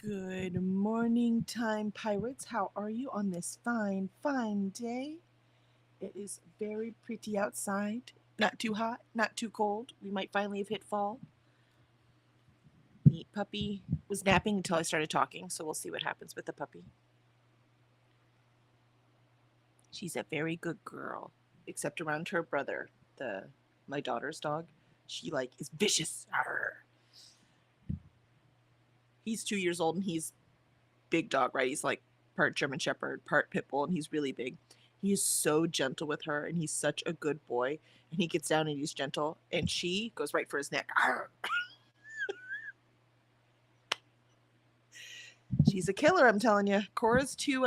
Good morning, time pirates. How are you on this fine, fine day? It is very pretty outside. Not too hot, not too cold. We might finally have hit fall. The puppy was napping until I started talking, so we'll see what happens with the puppy. She's a very good girl, except around her brother, the my daughter's dog. She is vicious. Arr. He's 2 years old and he's big dog, right? He's like part German Shepherd, part pit bull, and he's really big. He is so gentle with her, and he's such a good boy. And he gets down and he's gentle, and she goes right for his neck. Arr! She's a killer, I'm telling you. Cora's too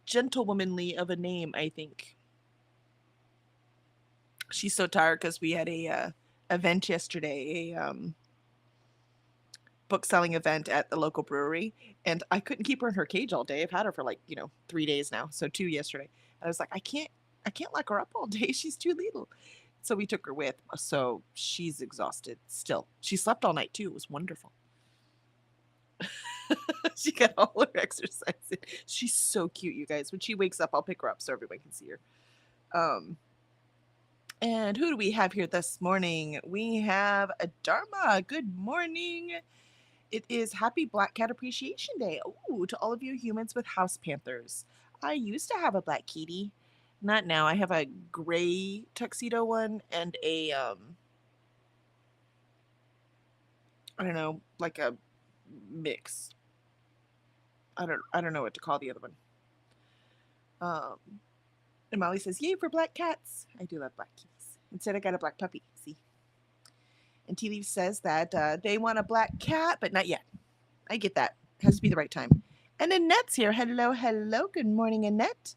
gentlewomanly of a name, I think. She's so tired because we had a event yesterday, a book selling event at the local brewery, and I couldn't keep her in her cage all day. I've had her for 3 days now, so two yesterday. And I was like, I can't lock her up all day. She's too little. So we took her with. So she's exhausted still. She slept all night too. It was wonderful. She got all her exercise in. She's so cute, you guys. When she wakes up, I'll pick her up so everyone can see her. Um, and who do we have here this morning? We have a Dharma. Good morning. It is Happy Black Cat Appreciation Day. Ooh, to all of you humans with house panthers. I used to have a black kitty. Not now. I have a gray tuxedo one and a I don't know, like a mix. I don't know what to call the other one. Um and Molly says, "Yay for black cats." I do love black kitties. Instead I got a black puppy. See? And Tea Leaf says that they want a black cat, but not yet. I get that. It has to be the right time. And Annette's here. Hello, hello. Good morning, Annette.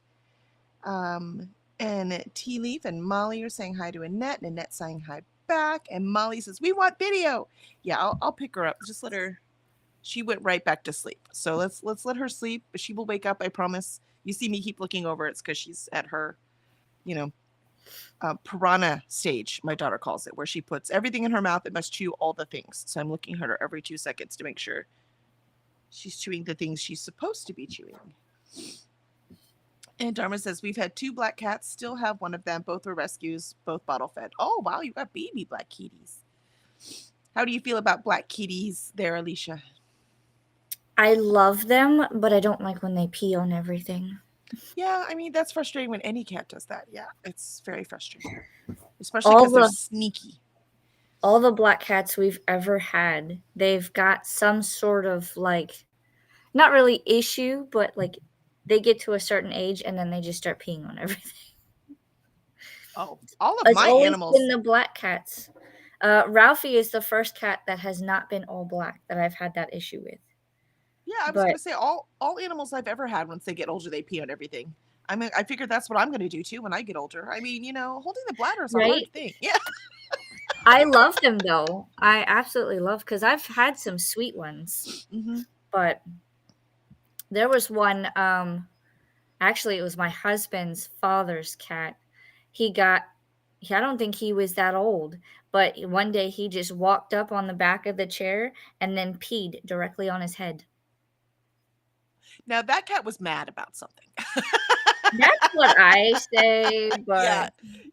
And Tea Leaf and Molly are saying hi to Annette, and Annette saying hi back. And Molly says, "We want video." Yeah, I'll pick her up. Just let her. She went right back to sleep. So let's let her sleep. She will wake up. I promise. You see me keep looking over. It's because she's at her, you know, piranha stage. My daughter calls it, where she puts everything in her mouth. It must chew all the things. So I'm looking at her every 2 seconds to make sure she's chewing the things she's supposed to be chewing. And Dharma says, "We've had two black cats, still have one of them. Both were rescues, both bottle fed." Oh, wow, you got baby black kitties. How do you feel about black kitties there, Alicia? I love them, but I don't like when they pee on everything. Yeah, I mean, that's frustrating when any cat does that. Yeah, it's very frustrating, especially All because they're the sneaky. all the black cats we've ever had, they've got some sort of not really issue, but they get to a certain age and then they just start peeing on everything. Oh, all of It's my always been animals. the black cats. Ralphie is the first cat that has not been all black that I've had that issue with. Yeah, I was But gonna say all animals I've ever had, once they get older, they pee on everything. I mean, I figured that's what I'm gonna do too when I get older. I mean, holding the bladder is a hard right, thing. Yeah. I love them though. I absolutely love because I've had some sweet ones, Hmm. but there was one. Actually, it was my husband's father's cat. He got, I don't think he was that old, but one day he just walked up on the back of the chair and then peed directly on his head. Now that cat was mad about something. That's what I say, but Yeah,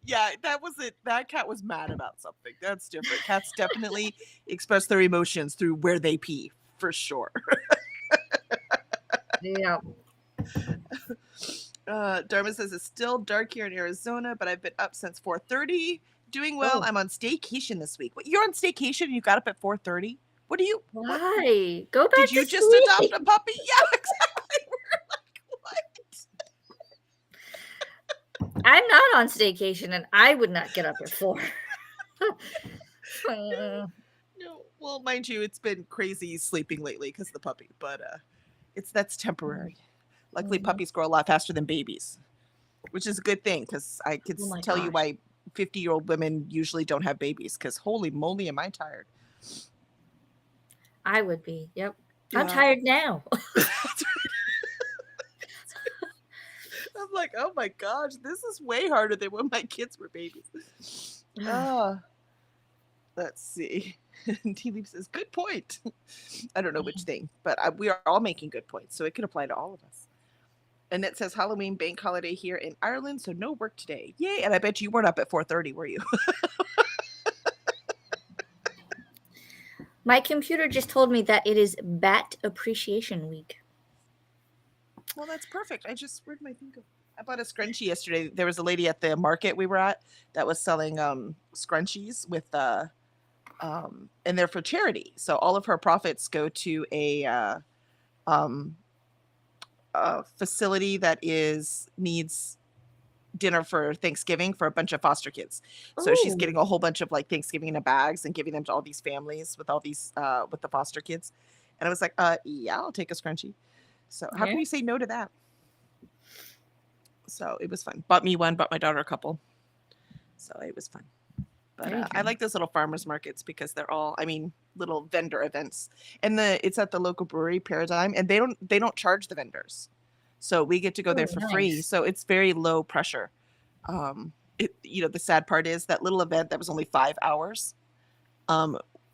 yeah, that was it. That cat was mad about something. That's different. Cats definitely express their emotions through where they pee, for sure. yeah. Dharma says it's still dark here in Arizona, but I've been up since 4:30. Doing well. Oh, I'm on staycation this week. What, you're on staycation and you got up at 4:30? What do you? What? why? Go Did back to you just adopt a sleep. puppy? Yeah, exactly. We're like, what? I'm not on staycation and I would not get up at 4. No, no. Well, mind you, it's been crazy sleeping lately because of the puppy, but that's temporary. Luckily, Mhm. puppies grow a lot faster than babies, which is a good thing because I could Oh my tell you gosh. why 50-year-old women usually don't have babies. Because holy moly, am I tired? I would be. Yep. I'm Yeah. tired now. I'm like, oh my gosh, this is way harder than when my kids were babies. Uh, let's see. And Tea Leaf says, good point. I don't know which thing, but we are all making good points, so it could apply to all of us. And it says Halloween bank holiday here in Ireland, so no work today. Yay! And I bet you weren't up at 4:30, were you? My computer just told me that it is Bat Appreciation Week. Well, that's perfect. Where'd my thing go? I bought a scrunchie yesterday. There was a lady at the market we were at that was selling scrunchies with and they're for charity. So all of her profits go to a facility that needs dinner for Thanksgiving for a bunch of foster kids. So she's Ooh. getting a whole bunch of like Thanksgiving in a bags and giving them to all these families with all these with the foster kids. And I was like, yeah, I'll take a scrunchie. So how Yeah. can you say no to that? So it was fun. Bought me one, bought my daughter a couple. So it was fun. There you But I go. like those little farmers markets because they're all, I mean, little vendor events. And it's at the local brewery Paradigm, and they don't charge the vendors. So we get to go Oh, there for free. nice. So it's very low pressure. The sad part is that little event that was only 5 hours.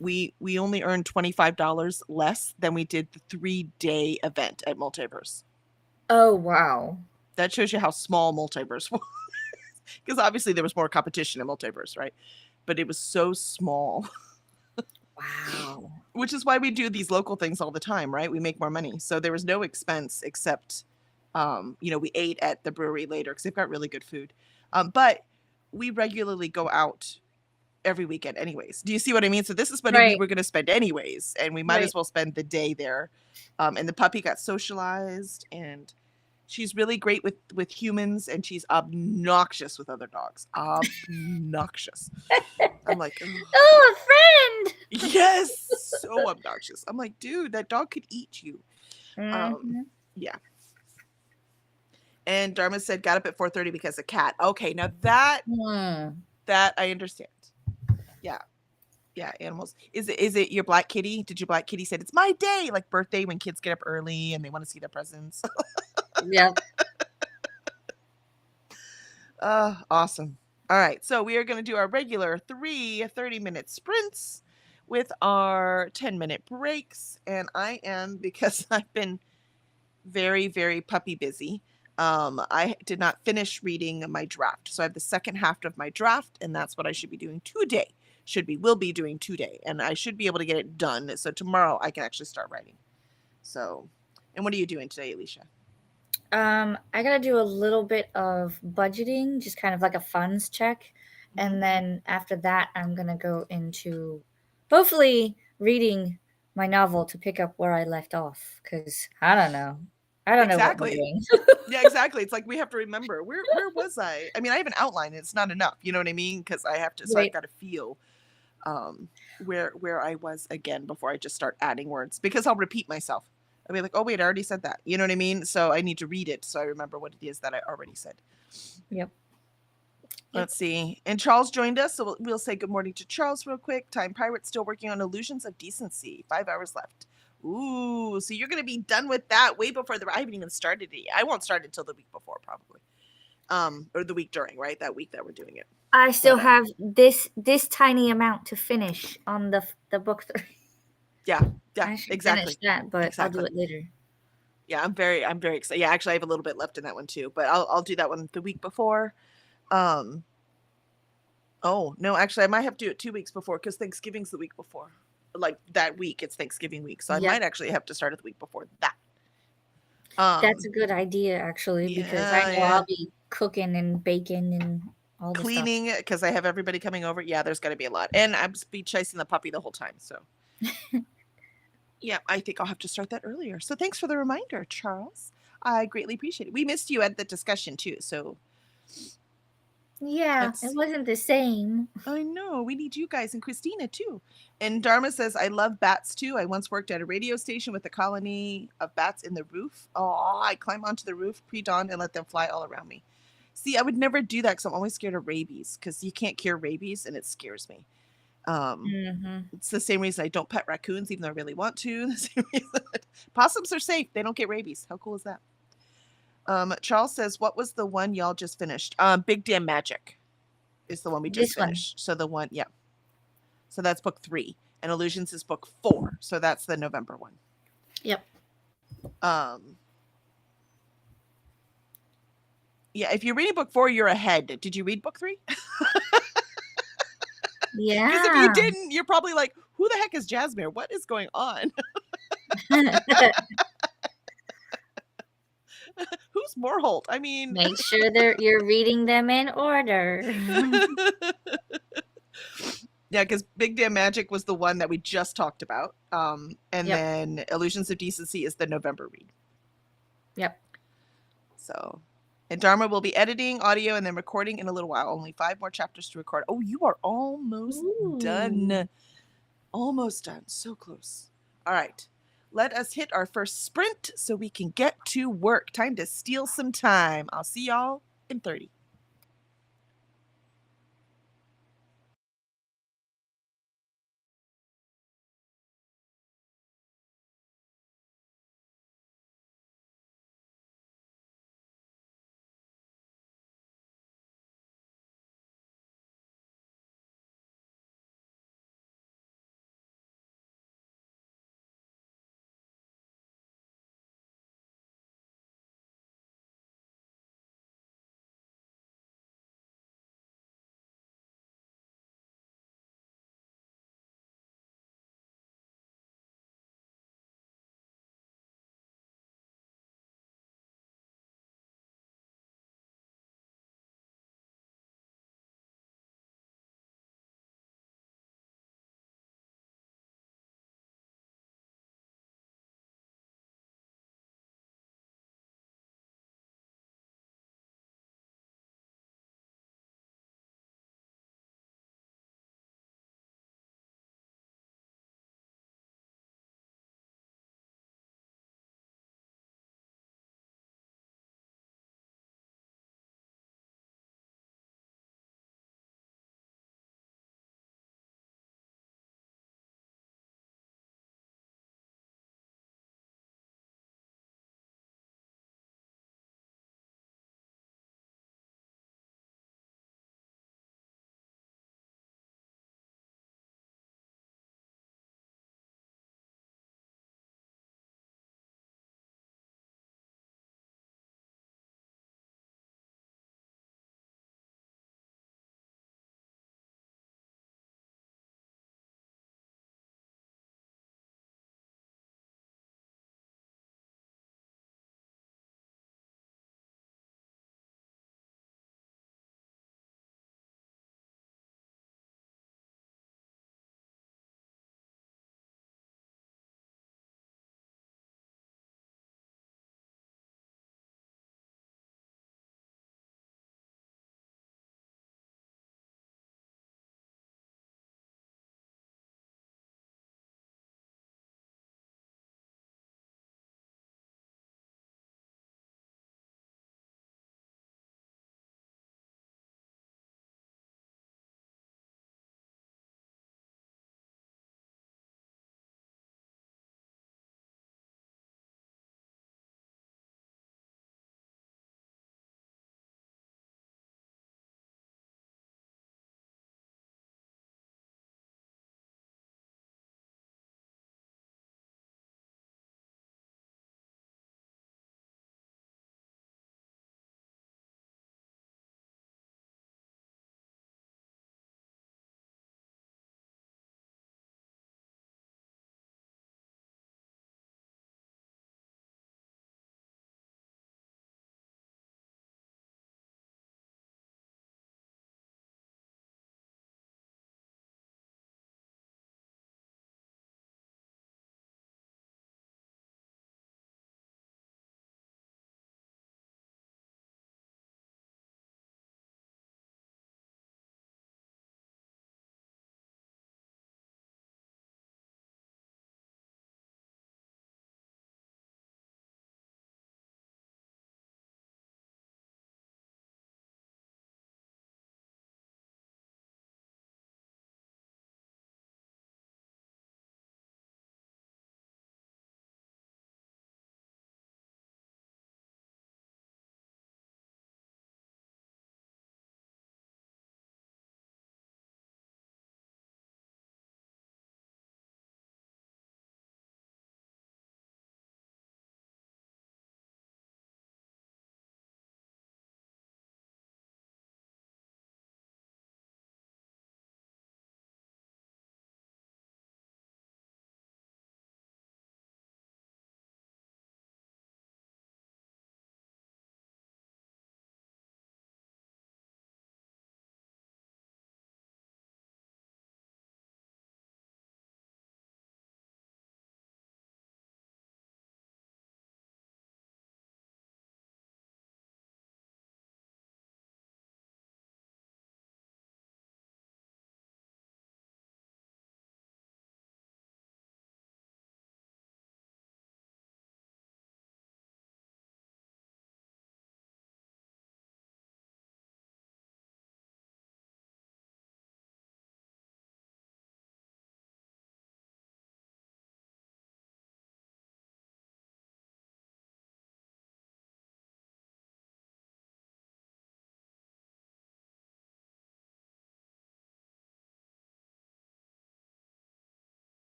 We only earned $25 less than we did the 3-day event at Multiverse. Oh, wow. That shows you how small Multiverse was. Because obviously there was more competition in Multiverse, right? But it was so small. Wow. Which is why we do these local things all the time, right? We make more money. So there was no expense except, we ate at the brewery later because they've got really good food. But we regularly go out every weekend anyways. Do you see what I mean? So this is money we Right. were going to spend anyways, and we might Right. as well spend the day there. And the puppy got socialized, and she's really great with humans, and she's obnoxious with other dogs. Obnoxious. I'm like, ugh. Oh, a friend. Yes, so obnoxious. I'm like, dude, that dog could eat you. Mhm. Yeah. And Dharma said got up at 4:30 because of cat. Okay, now that Hmm. I understand. Yeah, animals. Is it your black kitty? Did your black kitty said it's my day, like birthday when kids get up early and they want to see their presents? Yep. Awesome. All right, so we are going to do our regular 30-minute sprints with our 10-minute breaks. And I am, because I've been very, very puppy busy. I did not finish reading my draft. So I have the second half of my draft, and that's what I should be doing today. Will be doing today. And I should be able to get it done. So tomorrow I can actually start writing. So, and what are you doing today, Alicia? I gotta do a little bit of budgeting, just kind of like a funds check. And then after that, I'm gonna go into hopefully reading my novel to pick up where I left off. Because I don't know. I don't know what I'm Exactly. doing. Yeah, exactly. It's like we have to remember where was I? I mean, I have an outline. It's not enough. You know what I mean? Because I have to. So I've Right. got to feel where I was again before I just start adding words, because I'll repeat myself. I'll be like, oh wait, I already said that. You know what I mean? So I need to read it so I remember what it is that I already said. Yep. Let's see. And Charles joined us, so we'll say good morning to Charles real quick. Time Pirate still working on Illusions of Decency. 5 hours left. Ooh, so you're gonna be done with that way before I haven't even started it yet. I won't start until the week before, probably. Or the week during, right? That week that we're doing it. I still But, have this tiny amount to finish on the book 3. Yeah, I should exactly. finish that, but Exactly. I'll do it later. Yeah, I'm very excited. Yeah, actually I have a little bit left in that one too, but I'll do that one the week before. Oh, no, actually I might have to do it 2 weeks before because Thanksgiving's the week before. Like that week, it's Thanksgiving week. So I Yep. might actually have to start it the week before that. That's a good idea, actually, because I know Yeah. I'll be cooking and baking and all the stuff. Cleaning because I have everybody coming over. Yeah, there's got to be a lot, and I'm be chasing the puppy the whole time. So, yeah, I think I'll have to start that earlier. So thanks for the reminder, Charles. I greatly appreciate it. We missed you at the discussion too. So Yeah, Let's it see. wasn't the same. I know we need you guys and Christina too. And Dharma says, I love bats too. I once worked at a radio station with a colony of bats in the roof. Oh, I climb onto the roof pre-dawn and let them fly all around me. See, I would never do that because I'm always scared of rabies because you can't cure rabies and it scares me. It's the same reason I don't pet raccoons, even though I really want to. The same reason possums are safe. They don't get rabies. How cool is that? Charles says, what was the one y'all just finished? Big Damn Magic is the one we just This one. finished. So the one, yeah. So that's book 3. and Illusions is book 4, so that's the November one. Yep. Yeah, if you're reading book 4, you're ahead. Did you read book 3? Because if you Yeah. didn't, you're probably like, who the heck is Jasmine? What is going on? Who's Morholt? I mean, Make sure you're reading them in order. yeah, because Big Damn Magic was the one that we just talked about. And Yep. then Illusions of Decency is the November read. Yep. So, and Dharma will be editing audio and then recording in a little while. Only 5 more chapters to record. Oh, you are almost done. Ooh. Almost done. So close. All right. Let us hit our first sprint so we can get to work. Time to steal some time. I'll see y'all in 30.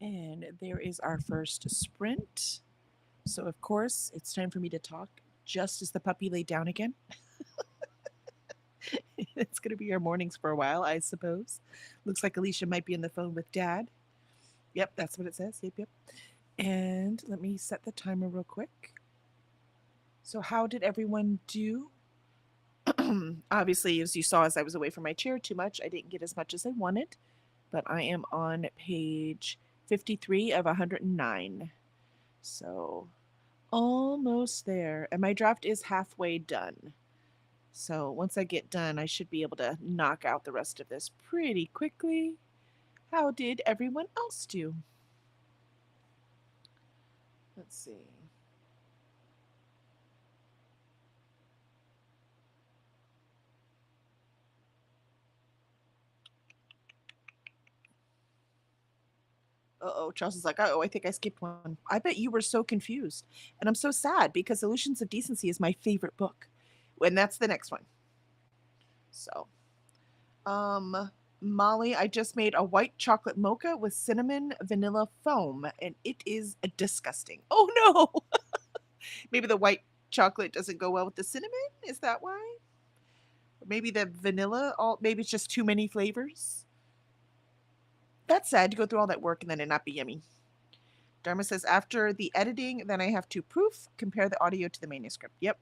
And there is our first sprint. So, of course, it's time for me to talk just as the puppy laid down again. It's going to be our mornings for a while, I suppose. Looks like Alicia might be on the phone with Dad. Yep, that's what it says. Yep, yep. And let me set the timer real quick. So, how did everyone do? Obviously, as you saw, as I was away from my chair too much, I didn't get as much as I wanted, but I am on page 53 of 109. So, almost there. And my draft is halfway done. So, once I get done, I should be able to knock out the rest of this pretty quickly. How did everyone else do? Let's see. Uh-oh, Charles is like, oh, I think I skipped one. I bet you were so confused. And I'm so sad because Illusions of Decency is my favorite book. And that's the next one. So, um, Molly, I just made a white chocolate mocha with cinnamon vanilla foam, and it is disgusting. Oh no! Maybe the white chocolate doesn't go well with the cinnamon? Is that why? Or maybe the vanilla, maybe it's just too many flavors? That's sad to go through all that work and then it not be yummy. Dharma says, after the editing, then I have to proof, compare the audio to the manuscript. Yep.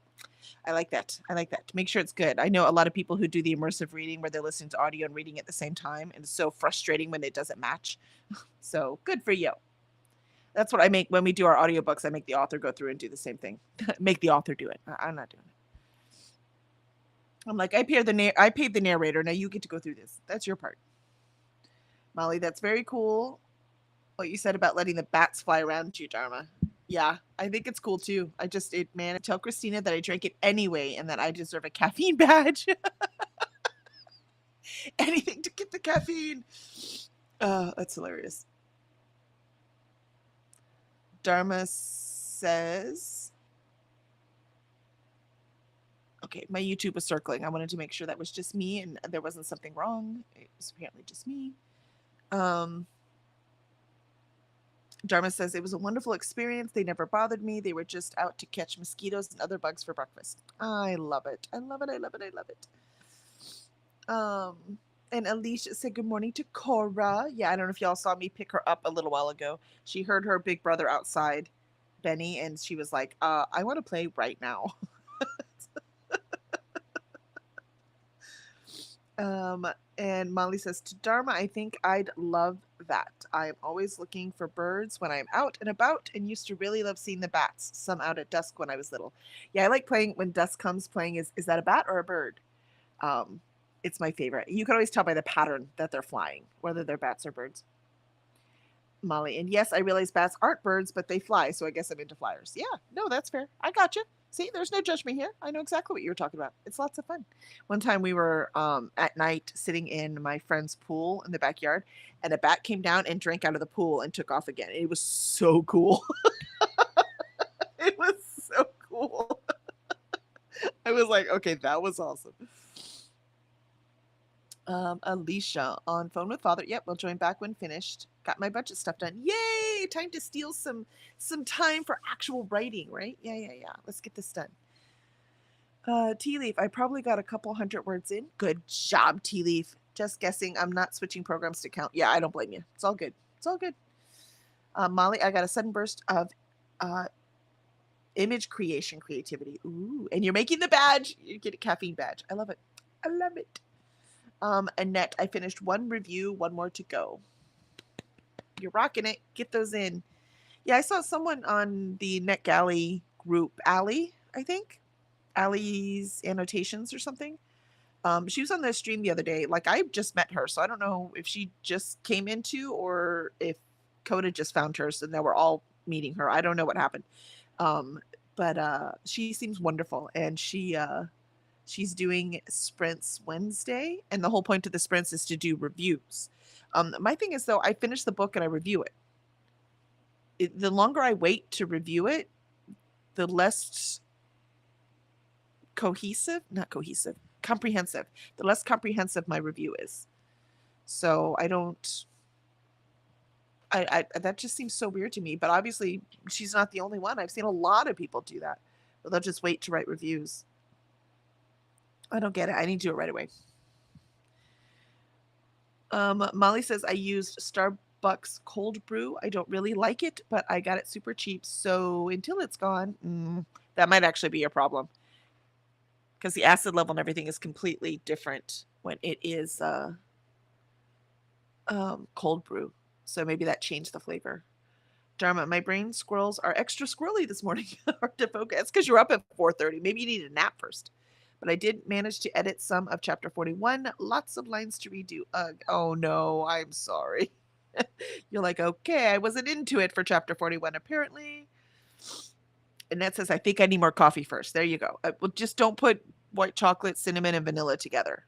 I like that. I like that. To make sure it's good. I know a lot of people who do the immersive reading where they're listening to audio and reading at the same time. And it's so frustrating when it doesn't match. So good for you. That's what I make when we do our audiobooks. I make the author go through and do the same thing. Make the author do it. I'm not doing it. I'm like, I paid the narrator. Now you get to go through this. That's your part. Molly, that's very cool. What you said about letting the bats fly around you, Dharma. Yeah, I think it's cool too. I tell Christina that I drank it anyway and that I deserve a caffeine badge. Anything to get the caffeine. That's hilarious. Dharma says, okay, my YouTube was circling. I wanted to make sure that was just me and there wasn't something wrong. It was apparently just me. Dharma says, it was a wonderful experience. They never bothered me. They were just out to catch mosquitoes and other bugs for breakfast. I love it. I love it. I love it. I love it. And Alicia said good morning to Cora. Yeah, I don't know if y'all saw me pick her up a little while ago. She heard her big brother outside, Benny, and she was like, I want to play right now. And Molly says, to Dharma, I think I'd love that. I'm always looking for birds when I'm out and about and used to really love seeing the bats, some out at dusk when I was little. Yeah, I like playing when dusk comes playing. Is that a bat or a bird? It's my favorite. You can always tell by the pattern that they're flying, whether they're bats or birds. Molly, and yes, I realize bats aren't birds, but they fly, so I guess I'm into flyers. Yeah, no, that's fair. I got you. See, there's no judgment here. I know exactly what you were talking about. It's lots of fun. One time we were at night sitting in my friend's pool in the backyard, and a bat came down and drank out of the pool and took off again. It was so cool. It was so cool. I was like, okay, that was awesome. Alicia on phone with father. Yep, we'll join back when finished. Got my budget stuff done. Yay! Time to steal some time for actual writing, right? Yeah. Let's get this done. Tea Leaf, I probably got a couple hundred words in. Good job, Tea Leaf. Just guessing. I'm not switching programs to count. Yeah, I don't blame you. It's all good. It's all good. Molly, I got a sudden burst of image creation creativity. Ooh, and you're making the badge. You get a caffeine badge. I love it. I love it. Annette, I finished one review, one more to go. You're rocking it. Get those in. Yeah, I saw someone on the NetGalley group, Allie, I think. Allie's Annotations or something. She was on the stream the other day. Like, I just met her, so I don't know if she just came into or if Coda just found her, so now we're all meeting her. I don't know what happened. But she seems wonderful, and she's doing sprints Wednesday, and the whole point of the sprints is to do reviews. My thing is, though, I finish the book and I review it. The longer I wait to review it, the less comprehensive, the less comprehensive my review is. So I don't I that just seems so weird to me. But obviously, she's not the only one. I've seen a lot of people do that, but they'll just wait to write reviews. I don't get it. I need to do it right away. Molly says I used Starbucks cold brew. I don't really like it, but I got it super cheap. So until it's gone, that might actually be a problem because the acid level and everything is completely different when it is cold brew. So maybe that changed the flavor. Dharma, my brain squirrels are extra squirrely this morning. Hard to focus because you're up at 4:30. Maybe you need a nap first. But I did manage to edit some of chapter 41. Lots of lines to redo. Oh no, I'm sorry. You're like, okay, I wasn't into it for chapter 41 apparently. Annette says, I think I need more coffee first. There you go. Well, just don't put white chocolate, cinnamon, and vanilla together.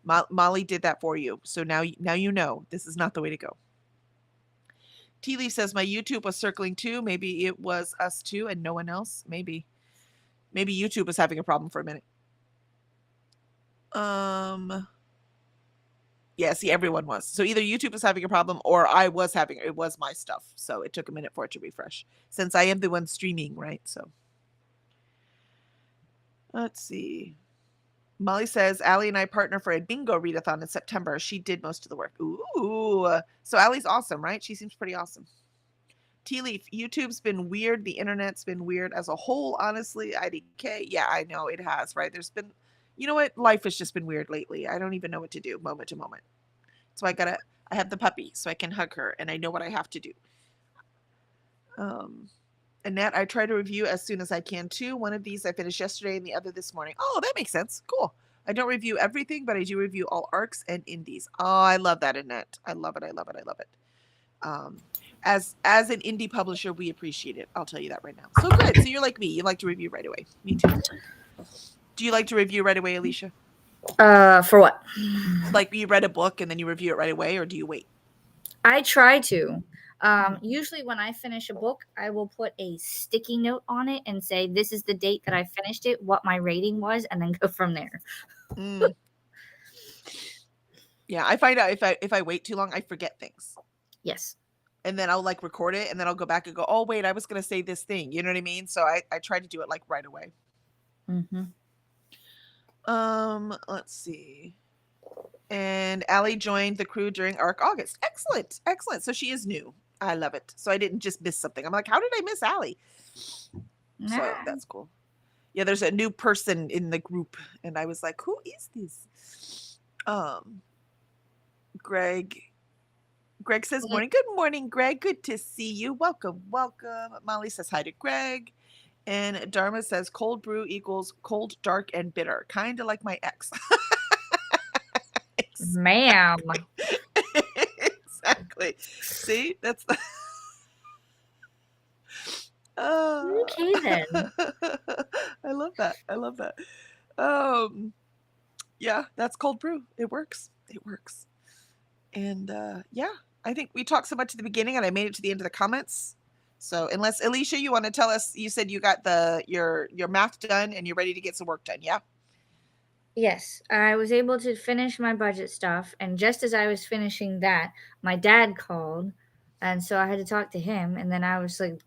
Molly did that for you. So now you know this is not the way to go. Tea Leaf says, my YouTube was circling too. Maybe it was us too and no one else. Maybe YouTube was having a problem for a minute. Yeah, see, everyone was. So either YouTube was having a problem or I was having it. Was my stuff. So it took a minute for it to refresh. Since I am the one streaming, right? So let's see. Molly says, Allie and I partner for a bingo readathon in September. She did most of the work. Ooh. So Allie's awesome, right? She seems pretty awesome. Tea Leaf, YouTube's been weird. The internet's been weird as a whole, honestly. IDK, yeah, I know it has, right? There's been, you know what? Life has just been weird lately. I don't even know what to do moment to moment. So I have the puppy so I can hug her and I know what I have to do. Annette, I try to review as soon as I can too. One of these I finished yesterday and the other this morning. Oh, that makes sense. Cool. I don't review everything, but I do review all arcs and indies. Oh, I love that, Annette. I love it. I love it. I love it. As an indie publisher, we appreciate it. I'll tell you that right now. So good. So you're like me. You like to review right away. Me too. Do you like to review right away, Alicia? For what? Like you read a book and then you review it right away, or do you wait? I try to. Usually when I finish a book, I will put a sticky note on it and say, this is the date that I finished it, what my rating was, and then go from there. Yeah, I find out if I wait too long, I forget things. Yes. And then I'll like record it and then I'll go back and go, oh wait, I was gonna say this thing. You know what I mean? So I try to do it like right away. Let's see. And Allie joined the crew during ARC August. Excellent. Excellent. So she is new. I love it. So I didn't just miss something. I'm like, how did I miss Allie? So that's cool. Yeah, there's a new person in the group. And I was like, who is this? Greg says morning. Good morning, Greg. Good to see you. Welcome. Molly says hi to Greg. And Dharma says cold brew equals cold, dark, and bitter. Kind of like my ex. Ma'am. Exactly. See, that's the. Okay then. I love that. Yeah, that's cold brew. It works. And yeah, I think we talked so much at the beginning, and I made it to the end of the comments. So unless Alicia, you want to tell us, you said you got your math done and you're ready to get some work done, yeah? Yes, I was able to finish my budget stuff, and just as I was finishing that, my dad called, and so I had to talk to him, and then I was like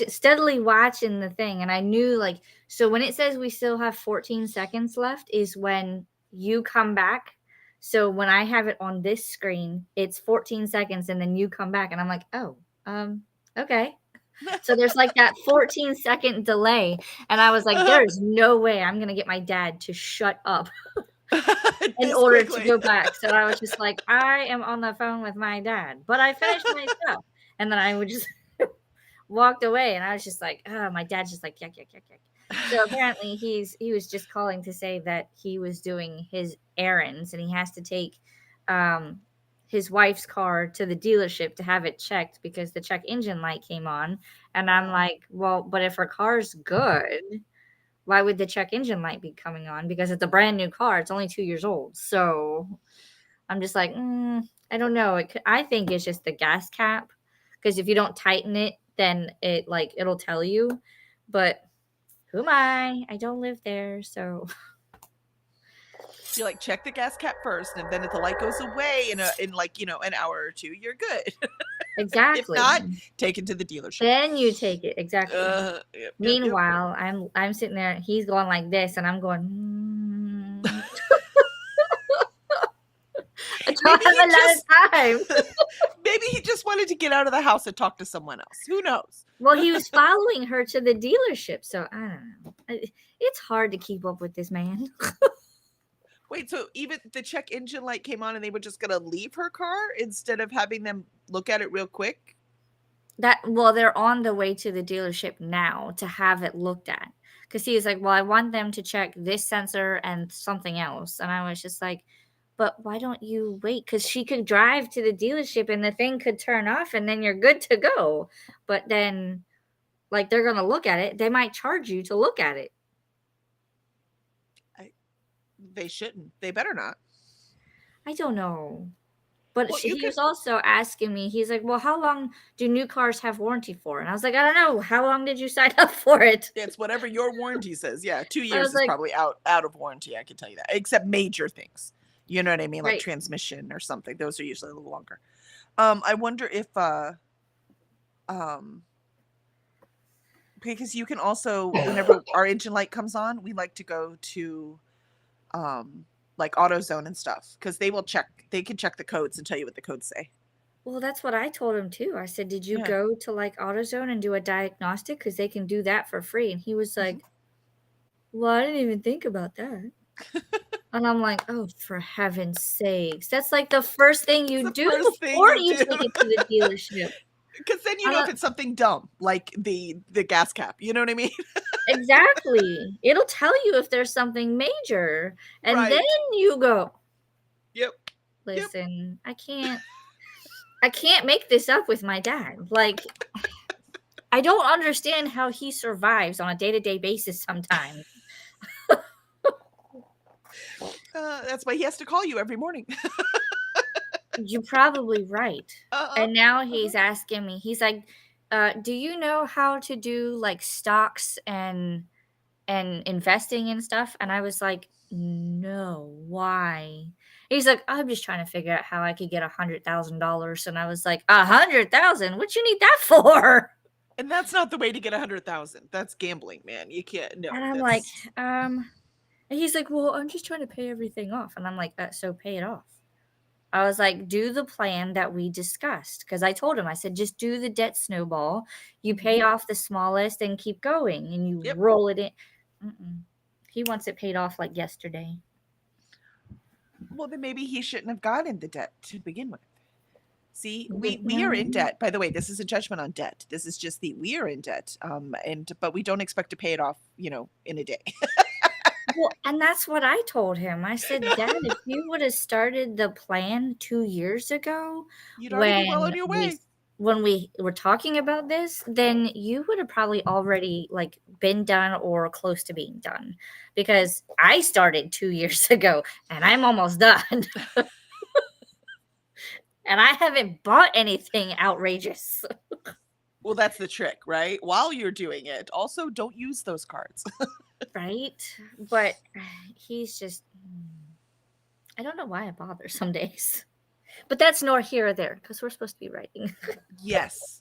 steadily watching the thing, and I knew so when it says we still have 14 seconds left is when you come back. So when I have it on this screen, it's 14 seconds and then you come back, and I'm like, oh, okay. So there's like that 14-second delay. And I was like, there's no way I'm going to get my dad to shut up in order to go back. So I was just like, I am on the phone with my dad, but I finished my stuff. And then I would just walked away, and I was just like, oh, my dad's just like, yuck. So apparently he was just calling to say that he was doing his errands and he has to take his wife's car to the dealership to have it checked because the check engine light came on. And I'm like, well, but if her car's good, why would the check engine light be coming on? Because it's a brand new car. It's only 2 years old. So I'm just like, I don't know. I think it's just the gas cap, because if you don't tighten it, then it'll tell you. But who am I? I don't live there. So You're like, check the gas cap first, and then if the light goes away in like, an hour or two, you're good. If Exactly. not, take it to the dealership. Then you take it. Exactly. Yep. Meanwhile, I'm sitting there, he's going like this, and I'm going, I don't Maybe have he a lot just- of time. Maybe he just wanted to get out of the house and talk to someone else. Who knows? Well, he was following her to the dealership, so I don't know. It's hard to keep up with this man. Wait, so even the check engine light came on and they were just gonna leave her car instead of having them look at it real quick? Well, they're on the way to the dealership now to have it looked at. Because he was like, well, I want them to check this sensor and something else. And I was just like, but why don't you wait? Because she could drive to the dealership and the thing could turn off and then you're good to go. But then, like, they're going to look at it. They might charge you to look at it. They shouldn't. They better not. I don't know. But Well, he was also asking me, he's like, well, how long do new cars have warranty for? And I was like, I don't know. How long did you sign up for it? It's whatever your warranty says. Yeah, 2 I years was is like- probably out of warranty. I can tell you that, except major things. You know what I mean, like Right. transmission or something. Those are usually a little longer. I wonder if because you can also, whenever our engine light comes on, we like to go to like AutoZone and stuff, because they can check the codes and tell you what the codes say. Well, that's what I told him too. I said, did you Yeah. go to like AutoZone and do a diagnostic? Because they can do that for free. And he was like, well, I didn't even think about that. And I'm like, oh, for heaven's sakes. That's like the first thing you the do first thing before you you do. take it to the dealership. Because then you know if it's something dumb, like the gas cap. You know what I mean? Exactly. It'll tell you if there's something major. And Right. then you go, Yep. listen, I can't make this up with my dad. Like, I don't understand how he survives on a day-to-day basis sometimes. That's why he has to call you every morning. You're probably right. Uh-uh. And now he's asking me, he's like, do you know how to do like stocks and investing and stuff? And I was like, no, why? He's like, I'm just trying to figure out how I could get $100,000. And I was like, 100,000? What you need that for? And that's not the way to get 100,000. That's gambling, man. You can't. No. And I'm like, and he's like, well, I'm just trying to pay everything off. And I'm like, so pay it off. I was like, do the plan that we discussed. Because I told him, I said, just do the debt snowball. You pay off the smallest and keep going. And you roll it in. He wants it paid off like yesterday. Well, then maybe he shouldn't have gotten the debt to begin with. See, we are in debt. By the way, this is a judgment on debt. This is just we are in debt. But we don't expect to pay it off, in a day. Well, and that's what I told him. I said, Dad, if you would have started the plan 2 years ago, You'd already be well on your way. When we were talking about this, then you would have probably already like been done or close to being done, because I started 2 years ago and I'm almost done. And I haven't bought anything outrageous. Well, that's the trick, right? While you're doing it, also don't use those cards. Right? But he's just, I don't know why I bother some days. But that's nor here or there, because we're supposed to be writing. Yes.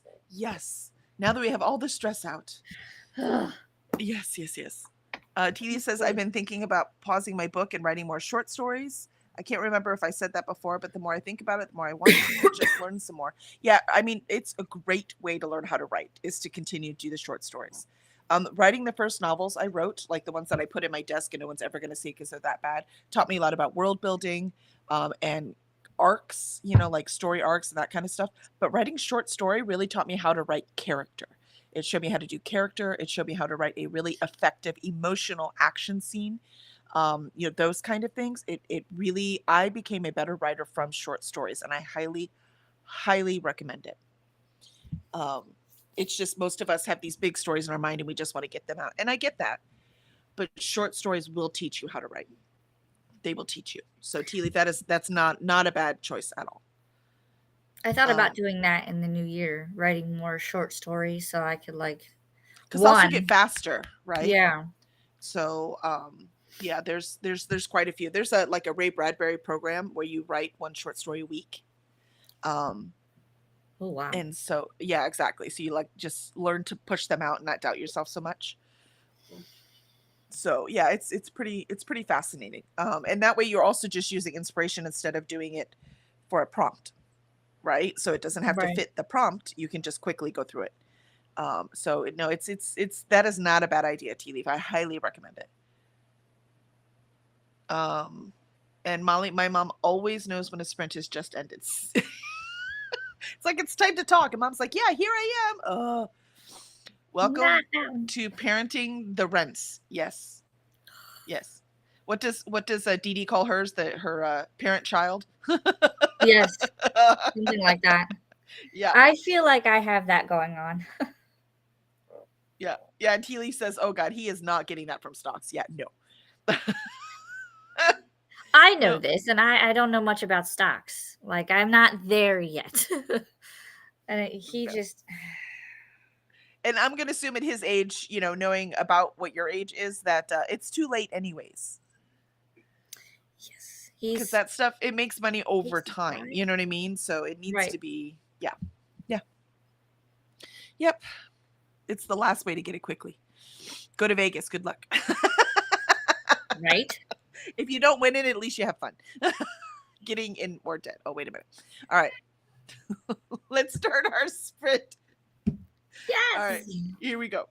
Now that we have all the stress out. Yes. TD says, I've been thinking about pausing my book and writing more short stories. I can't remember if I said that before, but the more I think about it, the more I want to just learn some more. Yeah, I mean, it's a great way to learn how to write, is to continue to do the short stories. Writing the first novels I wrote, like the ones that I put in my desk and no one's ever going to see because they're that bad, taught me a lot about world building and arcs, like story arcs and that kind of stuff. But writing short story really taught me how to write character. It showed me how to do character. It showed me how to write a really effective emotional action scene. Those kind of things. It really, I became a better writer from short stories, and I highly, highly recommend it. It's just most of us have these big stories in our mind and we just want to get them out. And I get that. But short stories will teach you how to write. They will teach you. So Tea Leaf, that's not a bad choice at all. I thought about doing that in the new year, writing more short stories so I could because also get faster, right? Yeah. So Yeah, there's quite a few. There's a like a Ray Bradbury program where you write one short story a week. Um, Oh wow. and so yeah, exactly. So you like just learn to push them out and not doubt yourself so much. So yeah, it's pretty fascinating. And that way you're also just using inspiration instead of doing it for a prompt, right? So it doesn't have to Right. fit the prompt. You can just quickly go through it. So no, it's that is not a bad idea, Tea Leaf. I highly recommend it. Um, and Molly, my mom always knows when a sprint has just ended. It's like it's time to talk, and mom's like, "Yeah, here I am." Not Welcome that to parenting the rents. Yes, yes. What does Dee Dee call hers? Her parent child. Yes, something like that. Yeah, I feel like I have that going on. yeah, yeah. And Tea Leaf says, "Oh God, he is not getting that from stocks." Yeah, no, I know no. this, and I don't know much about stocks. Like, I'm not there yet. And he Okay. just And I'm gonna assume at his age, knowing about what your age is, that it's too late anyways. yes, Because that stuff it makes money over time. 65? You know what I mean? So it needs Right, to be, yeah, yeah, yep. It's the last way to get it quickly. Go to Vegas. Good luck. right? If you don't win it, at least you have fun. Getting in more debt. Oh, wait a minute. All right, let's start our sprint. All right, Yes! here we go.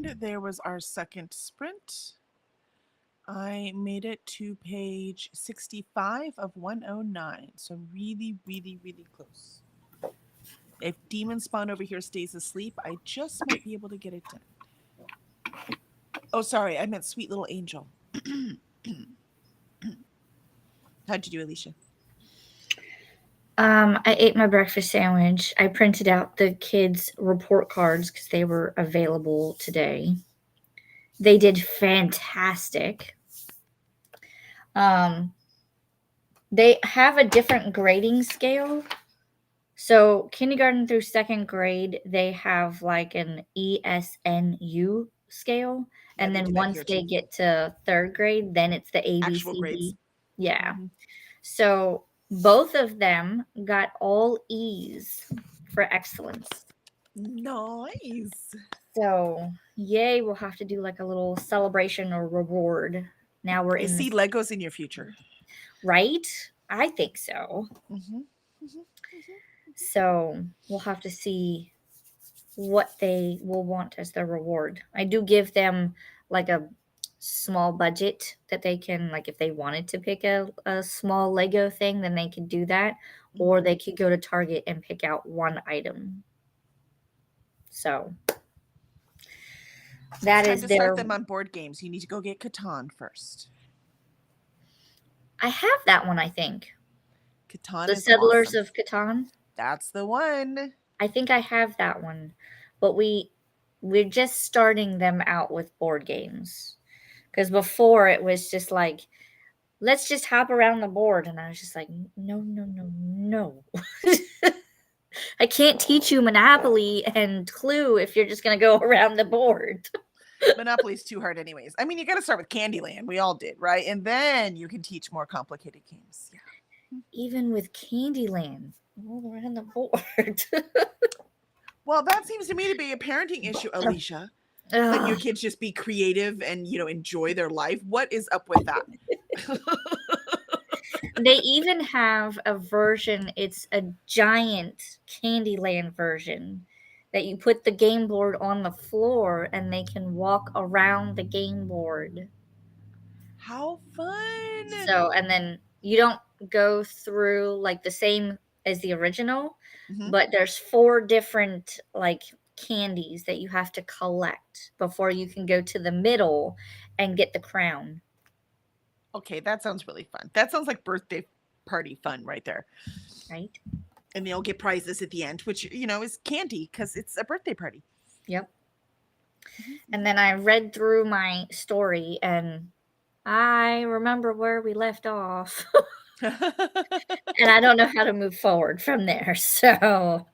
And there was our second sprint. I made it to page 65 of 109. So really, really, really close. If Demon Spawn over here stays asleep, I just might be able to get it done. Oh, sorry. I meant Sweet Little Angel. How'd you do, Alicia? I ate my breakfast sandwich. I printed out the kids' report cards because they were available today. They did fantastic. They have a different grading scale. So kindergarten through second grade, they have like an ESNU scale. Yeah, And they then do that once here they too. get to third grade, then it's the Actual grades. ABCD. Yeah. Mhm. So both of them got all E's for excellence. Nice. So yay, we'll have to do like a little celebration or reward. Now we're You in see the Legos in your future. right? I think so. Mm-hmm. So we'll have to see what they will want as their reward. I do give them like a small budget that they can, like, if they wanted to pick a small Lego thing, then they could do that, or they could go to Target and pick out one item. So that Time is to their. start them on board games. You need to go get Catan first. I have that one, I think. Catan The is Settlers awesome. of Catan. That's the one. I think I have that one, but we're just starting them out with board games. Because before it was just like, let's just hop around the board. And I was just like, no, no, no, no. I can't teach you Monopoly and Clue if you're just going to go around the board. Monopoly's too hard anyways. I mean, you got to start with Candyland. We all did, right? And then you can teach more complicated games. Yeah. Even with Candyland, roll around the board. Well, that seems to me to be a parenting issue, Alicia. Letting your kids just be creative and, enjoy their life. What is up with that? They even have a version, it's a giant Candyland version that you put the game board on the floor and they can walk around the game board. How fun. So, and then you don't go through like the same as the original, but there's 4 different like candies that you have to collect before you can go to the middle and get the crown. Okay, that sounds really fun. That sounds like birthday party fun right there. Right? And they all get prizes at the end, which, is candy because it's a birthday party. Yep. And then I read through my story and I remember where we left off. And I don't know how to move forward from there. So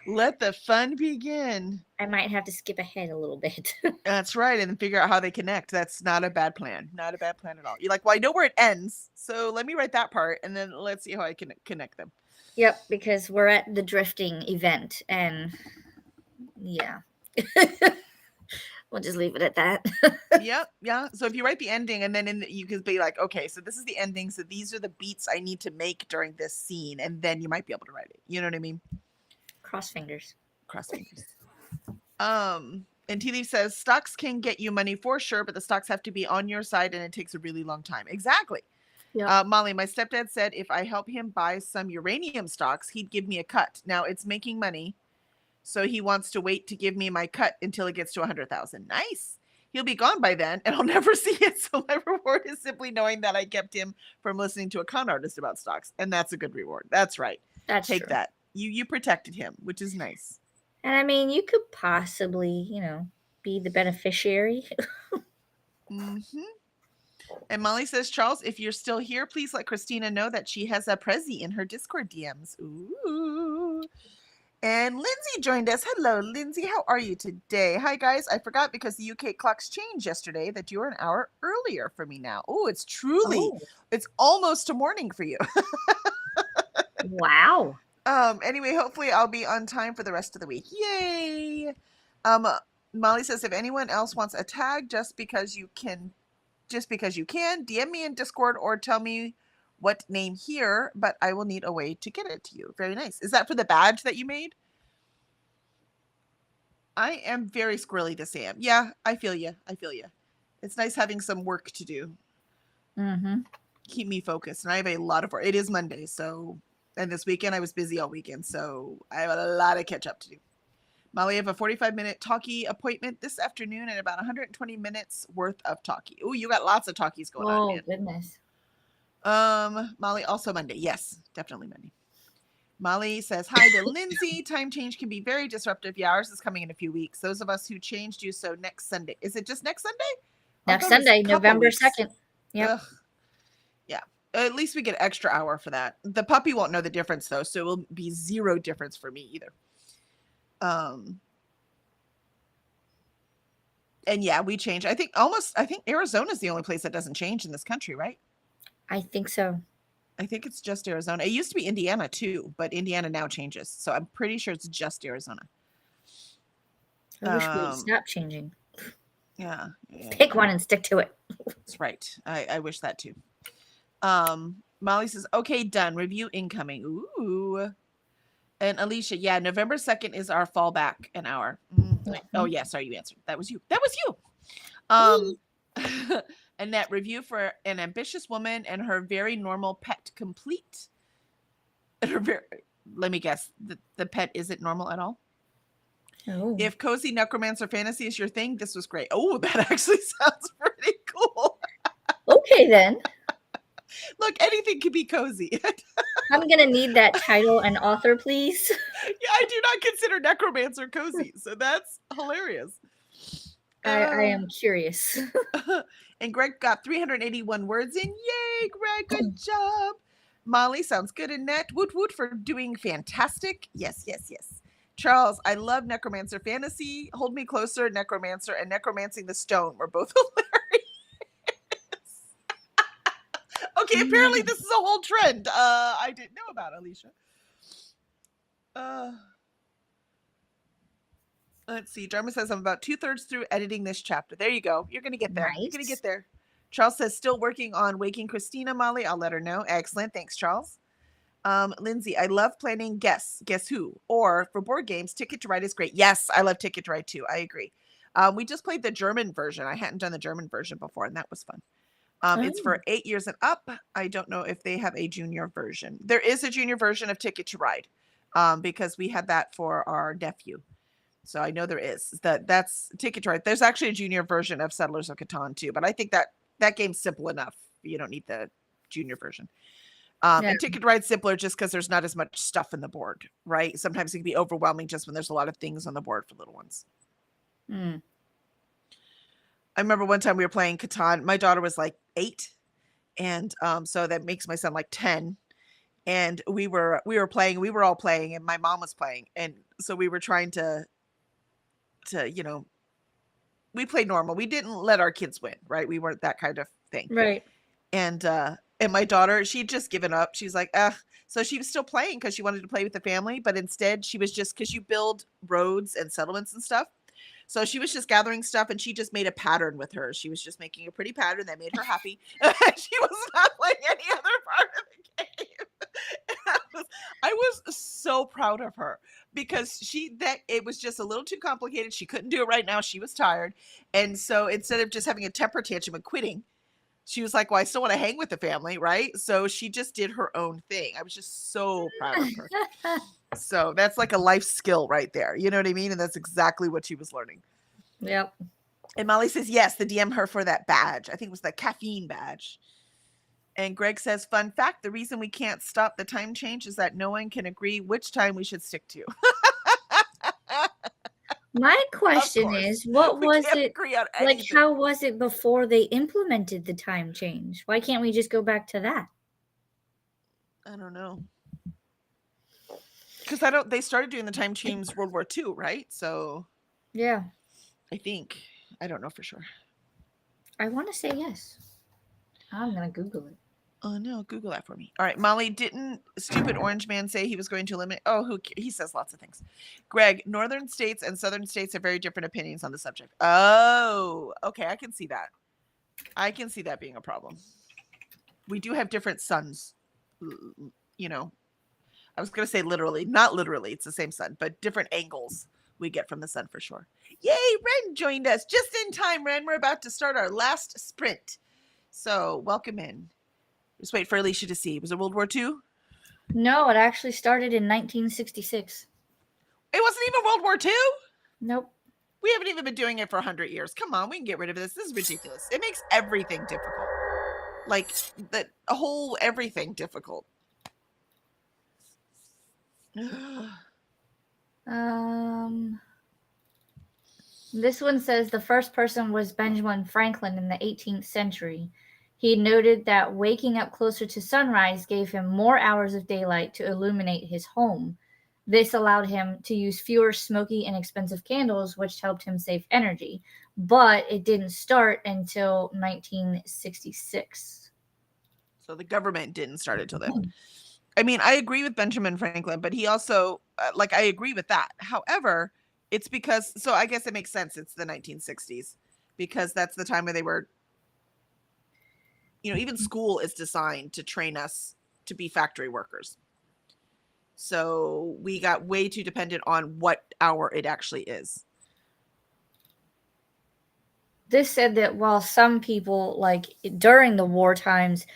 let the fun begin. I might have to skip ahead a little bit. That's right. And then figure out how they connect. That's not a bad plan. Not a bad plan at all. You're like, well, I know where it ends. So let me write that part. And then let's see how I can connect them. Yep, because we're at the drifting event. And yeah. We'll just leave it at that. Yep. Yeah. So if you write the ending and then you can be like, okay, so this is the ending. So these are the beats I need to make during this scene. And then you might be able to write it. You know what I mean? Cross fingers. Cross fingers. And Tea Leaf says stocks can get you money for sure, but the stocks have to be on your side and it takes a really long time. Exactly. Yep. Molly, my stepdad said if I help him buy some uranium stocks, he'd give me a cut. Now it's making money, so he wants to wait to give me my cut until it gets to 100,000. Nice. He'll be gone by then, and I'll never see it. So my reward is simply knowing that I kept him from listening to a con artist about stocks, and that's a good reward. That's right. Take true. That. You protected him, which is nice. And I mean, you could possibly, be the beneficiary. And Molly says, Charles, if you're still here, please let Christina know that she has a Prezi in her Discord DMs. Ooh. And Lindsay joined us. Hello, Lindsay. How are you today? Hi, guys. I forgot because the UK clocks changed yesterday that you're an hour earlier for me now. Oh, it's almost a morning for you. Wow. Anyway, hopefully I'll be on time for the rest of the week. Yay. Molly says, if anyone else wants a tag just because you can, DM me in Discord or tell me what name here, but I will need a way to get it to you. Very nice. Is that for the badge that you made? I am very squirrely this AM. Yeah, I feel you. I feel you. It's nice having some work to do. Mm-hmm. Keep me focused. And I have a lot of work. It is Monday, so and this weekend I was busy all weekend, so I have a lot of catch up to do. Molly, I have a 45-minute talkie appointment this afternoon and about 120 minutes worth of talkie. Oh, you got lots of talkies going on, Oh man. goodness. Molly, also Monday. Yes, definitely Monday. Molly says, hi to Lindsay. Time change can be very disruptive. Yeah, ours is coming in a few weeks. Those of us who changed do so next Sunday. Is it just next Sunday? Next I thought it was a Sunday, couple November weeks. 2nd. Yep. Ugh. Yeah. At least we get extra hour for that. The puppy won't know the difference though, so it will be zero difference for me either. And yeah, we change. I think Arizona is the only place that doesn't change in this country, right? I think so. I think it's just Arizona. It used to be Indiana too, but Indiana now changes. So I'm pretty sure it's just Arizona. I wish we would stop changing. Yeah. Pick one and stick to it. That's right. I wish that too. Molly says, okay, done. Review incoming. Ooh. And Alicia, yeah, November 2nd is our fallback an hour. Oh, yeah, sorry, you answered. That was you. That was you. Annette, review for an ambitious woman and her very normal pet complete. And her let me guess, the pet isn't normal at all? Oh. If cozy necromancer fantasy is your thing, this was great. Oh, that actually sounds pretty cool. Okay, then. Look, anything can be cozy. I'm going to need that title and author, please. Yeah, I do not consider necromancer cozy, so that's hilarious. I am curious. And Greg got 381 words in. Yay, Greg, good job. Molly, sounds good. Annette, woot woot for doing fantastic. Yes, yes, yes. Charles, I love necromancer fantasy. Hold Me Closer, necromancer, and necromancing the stone were both hilarious. Okay, apparently this is a whole trend. I didn't know about, Alicia. Let's see. Dharma says I'm about 2/3 through editing this chapter. There you go. You're gonna get there. Nice. You're gonna get there. Charles says still working on waking Christina, Molly. I'll let her know. Excellent. Thanks, Charles. Lindsay, I love planning Guess Who, or for board games, Ticket to Ride is great. Yes, I love Ticket to Ride too. I agree. We just played the German version. I hadn't done the German version before, and that was fun. It's for 8 years and up. I don't know if they have a junior version. There is a junior version of Ticket to Ride, because we had that for our nephew. So I know there is. That's Ticket to Ride. There's actually a junior version of Settlers of Catan too, but I think that game's simple enough. You don't need the junior version. And Ticket to Ride's simpler just because there's not as much stuff in the board, right? Sometimes it can be overwhelming just when there's a lot of things on the board for little ones. I remember one time we were playing Catan. My daughter was like 8, and so that makes my son like 10. And we were playing. We were all playing, and my mom was playing, and so we were trying to we played normal. We didn't let our kids win, right? We weren't that kind of thing, right? And my daughter, she'd just given up. She's like, so she was still playing because she wanted to play with the family, but instead she was just, because you build roads and settlements and stuff. So she was just gathering stuff, and she just made a pattern with her. She was just making a pretty pattern that made her happy. She was not playing any other part of the game. I was so proud of her because it was just a little too complicated. She couldn't do it right now. She was tired. And so instead of just having a temper tantrum and quitting, she was like, well, I still want to hang with the family, right? So she just did her own thing. I was just so proud of her. So that's like a life skill right there. You know what I mean? And that's exactly what she was learning. Yep. And Molly says, yes, the DM her for that badge. I think it was the caffeine badge. And Greg says, fun fact, the reason we can't stop the time change is that no one can agree which time we should stick to. My question is, what was it like? How was it before they implemented the time change? Why can't we just go back to that? I don't know. Because they started doing the time change World War II, right? So yeah, I think, I don't know for sure. I want to say yes. I'm gonna Google it. Oh no, Google that for me. All right, Molly, didn't stupid orange man say he was going to eliminate? Oh, he says lots of things. Greg, northern states and southern states have very different opinions on the subject. Oh, okay, I can see that. I can see that being a problem. We do have different suns, you know. I was going to say literally, not literally, it's the same sun, but different angles we get from the sun for sure. Yay, Ren joined us just in time, Ren. We're about to start our last sprint. So welcome in. Just wait for Alicia to see. Was it World War II? No, it actually started in 1966. It wasn't even World War II? Nope. We haven't even been doing it for 100 years. Come on, we can get rid of this. This is ridiculous. It makes everything difficult. Like, the whole everything difficult. This one says the first person was Benjamin Franklin in the 18th century. He noted that waking up closer to sunrise gave him more hours of daylight to illuminate his home. This allowed him to use fewer smoky and expensive candles, which helped him save energy. But it didn't start until 1966. So the government didn't start it till then. I mean, I agree with Benjamin Franklin, but he also, I agree with that. However, it's because, so I guess it makes sense. It's the 1960s because that's the time where they were, even school is designed to train us to be factory workers. So we got way too dependent on what hour it actually is. This said that while some people, during the war times,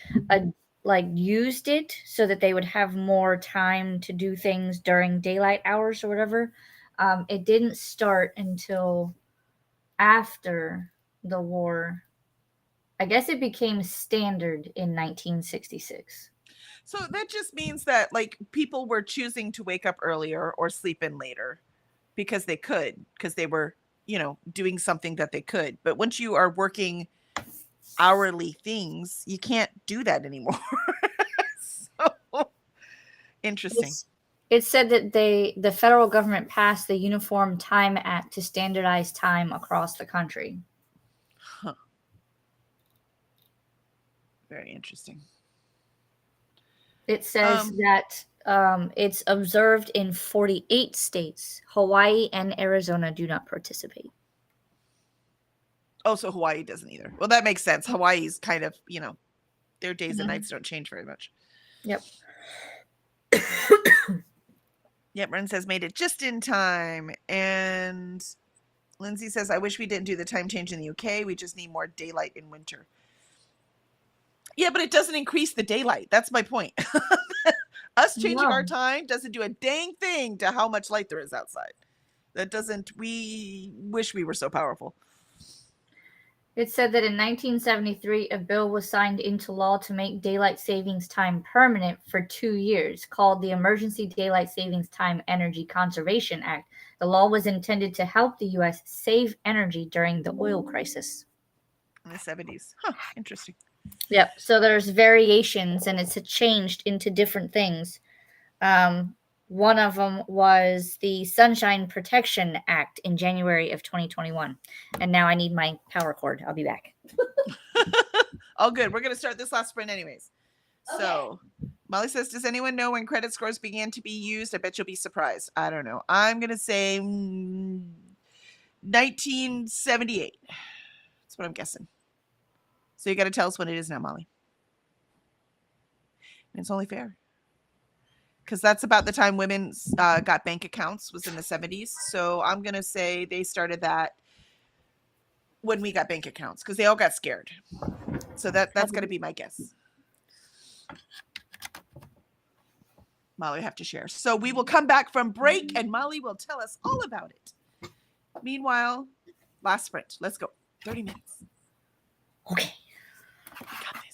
used it so that they would have more time to do things during daylight hours or whatever, it didn't start until after the war. I guess it became standard in 1966. So that just means that people were choosing to wake up earlier or sleep in later because they could, because they were, doing something that they could. But once you are working hourly things, you can't do that anymore. So interesting. It said that the federal government passed the Uniform Time Act to standardize time across the country. Huh. Very interesting. It says that it's observed in 48 states. Hawaii and Arizona do not participate. Oh, so Hawaii doesn't either. Well, that makes sense. Hawaii's kind of, their days and nights don't change very much. Yep. Yep, Ren says made it just in time. And Lindsay says, I wish we didn't do the time change in the UK. We just need more daylight in winter. Yeah, but it doesn't increase the daylight. That's my point. Us changing our time doesn't do a dang thing to how much light there is outside. We wish we were so powerful. It said that in 1973, a bill was signed into law to make daylight savings time permanent for 2 years, called the Emergency Daylight Savings Time Energy Conservation Act. The law was intended to help the U.S. save energy during the oil crisis. In the 70s. Huh, interesting. Yep. So there's variations, and it's changed into different things. One of them was the Sunshine Protection Act in January of 2021. And now I need my power cord. I'll be back. All good. We're going to start this last sprint anyways. Okay. So Molly says, does anyone know when credit scores began to be used? I bet you'll be surprised. I don't know. I'm going to say 1978. That's what I'm guessing. So you got to tell us when it is now, Molly. And it's only fair. Because that's about the time women got bank accounts, was in the 70s. So I'm going to say they started that when we got bank accounts, because they all got scared. So that's going to be my guess. Molly, I have to share. So we will come back from break, and Molly will tell us all about it. Meanwhile, last sprint. Let's go. 30 minutes. Okay. Got this.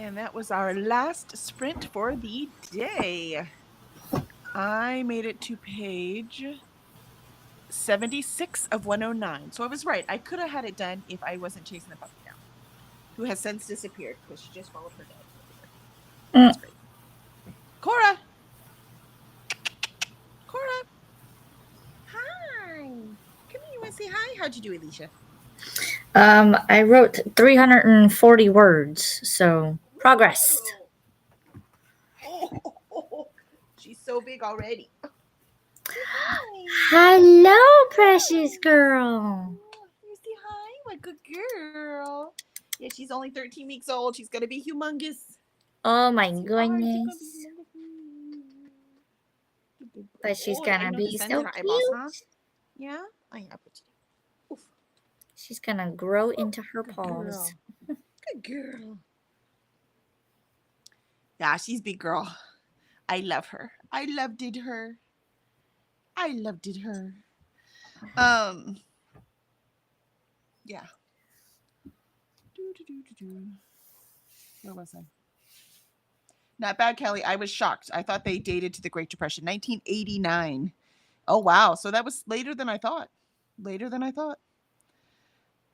And that was our last sprint for the day. I made it to page 76 of 109. So I was right. I could have had it done if I wasn't chasing the puppy down, who has since disappeared because she just followed her dad over here. That's great. Cora! Cora! Hi! Come here. You want to say hi? How'd you do, Alicia? I wrote 340 words, so progress. Oh, she's so big already. Hello, precious girl. You say hi? What good girl. Yeah, she's only 13 weeks old. She's going to be humongous. Oh my Yes, you are. She's goodness. gonna be humongous. But she's Oh, gonna I know be the sense so in her eyeballs, cute. huh? Yeah? I have it. Oof. She's gonna grow into her Good paws. girl. Good girl. Yeah, she's big girl. I love her. I loved it her. I loved it her. Yeah. Where was I? Not bad, Kelly. I was shocked. I thought they dated to the Great Depression, 1989. Oh wow, so that was later than I thought. Later than I thought.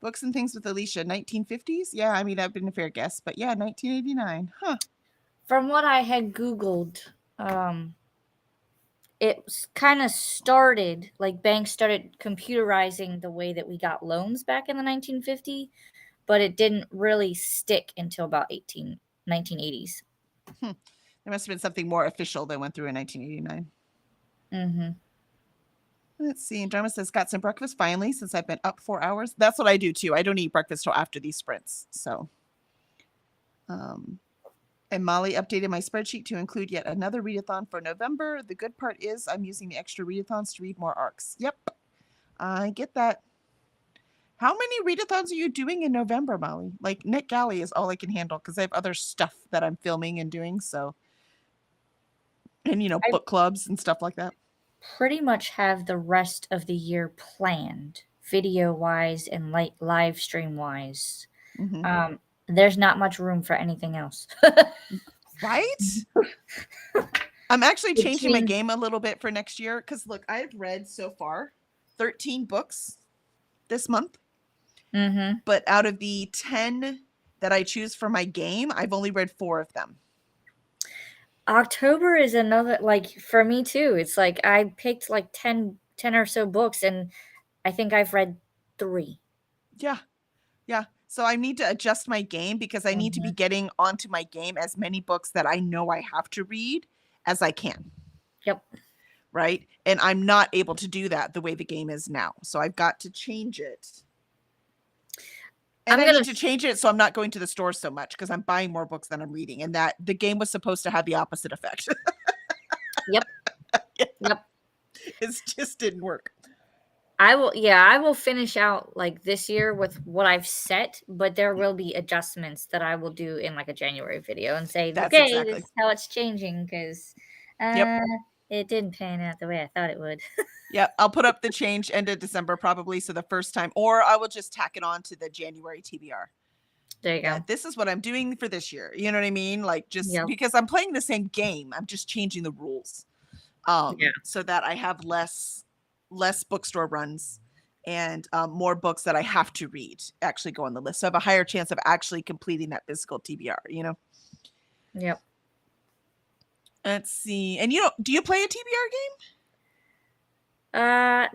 Books and Things with Alicia, 1950s. Yeah, I mean that'd been a fair guess, but yeah, 1989. Huh. From what I had Googled, it kind of started like banks started computerizing the way that we got loans back in the 1950s, but it didn't really stick until about 1980s. There must have been something more official that went through in 1989. Mm-hmm. Let's see. Drama says, got some breakfast finally since I've been up 4 hours. That's what I do too. I don't eat breakfast till after these sprints. So, and Molly updated my spreadsheet to include yet another readathon for November. The good part is I'm using the extra readathons to read more arcs. Yep. I get that. How many readathons are you doing in November, Molly? Like Nick Galley is all I can handle because I have other stuff that I'm filming and doing. So, and book clubs and stuff like that. Pretty much have the rest of the year planned, video wise and live stream wise. Mm-hmm. There's not much room for anything else. Right? I'm actually changing my game a little bit for next year because look, I've read so far 13 books this month. Mm-hmm. But out of the 10 that I choose for my game, I've only read 4 of them. October is another, like, for me too. It's like I picked like 10 or so books and I think I've read 3. Yeah. So I need to adjust my game because I need to be getting onto my game as many books that I know I have to read as I can. Yep. Right? And I'm not able to do that the way the game is now. So I've got to change it. And I need to change it so I'm not going to the store so much because I'm buying more books than I'm reading. And that the game was supposed to have the opposite effect. Yep. Yeah. Yep. It just didn't work. I will finish out like this year with what I've set, but there will be adjustments that I will do in like a January video and say, That's okay, exactly. this is how it's changing because it didn't pan out the way I thought it would. Yeah, I'll put up the change end of December probably. So the first time, or I will just tack it on to the January TBR. There you go. This is what I'm doing for this year. You know what I mean? Like just because I'm playing the same game, I'm just changing the rules. So that I have less bookstore runs and more books that I have to read actually go on the list. So I have a higher chance of actually completing that physical TBR, Yep. Let's see. And do you play a TBR game?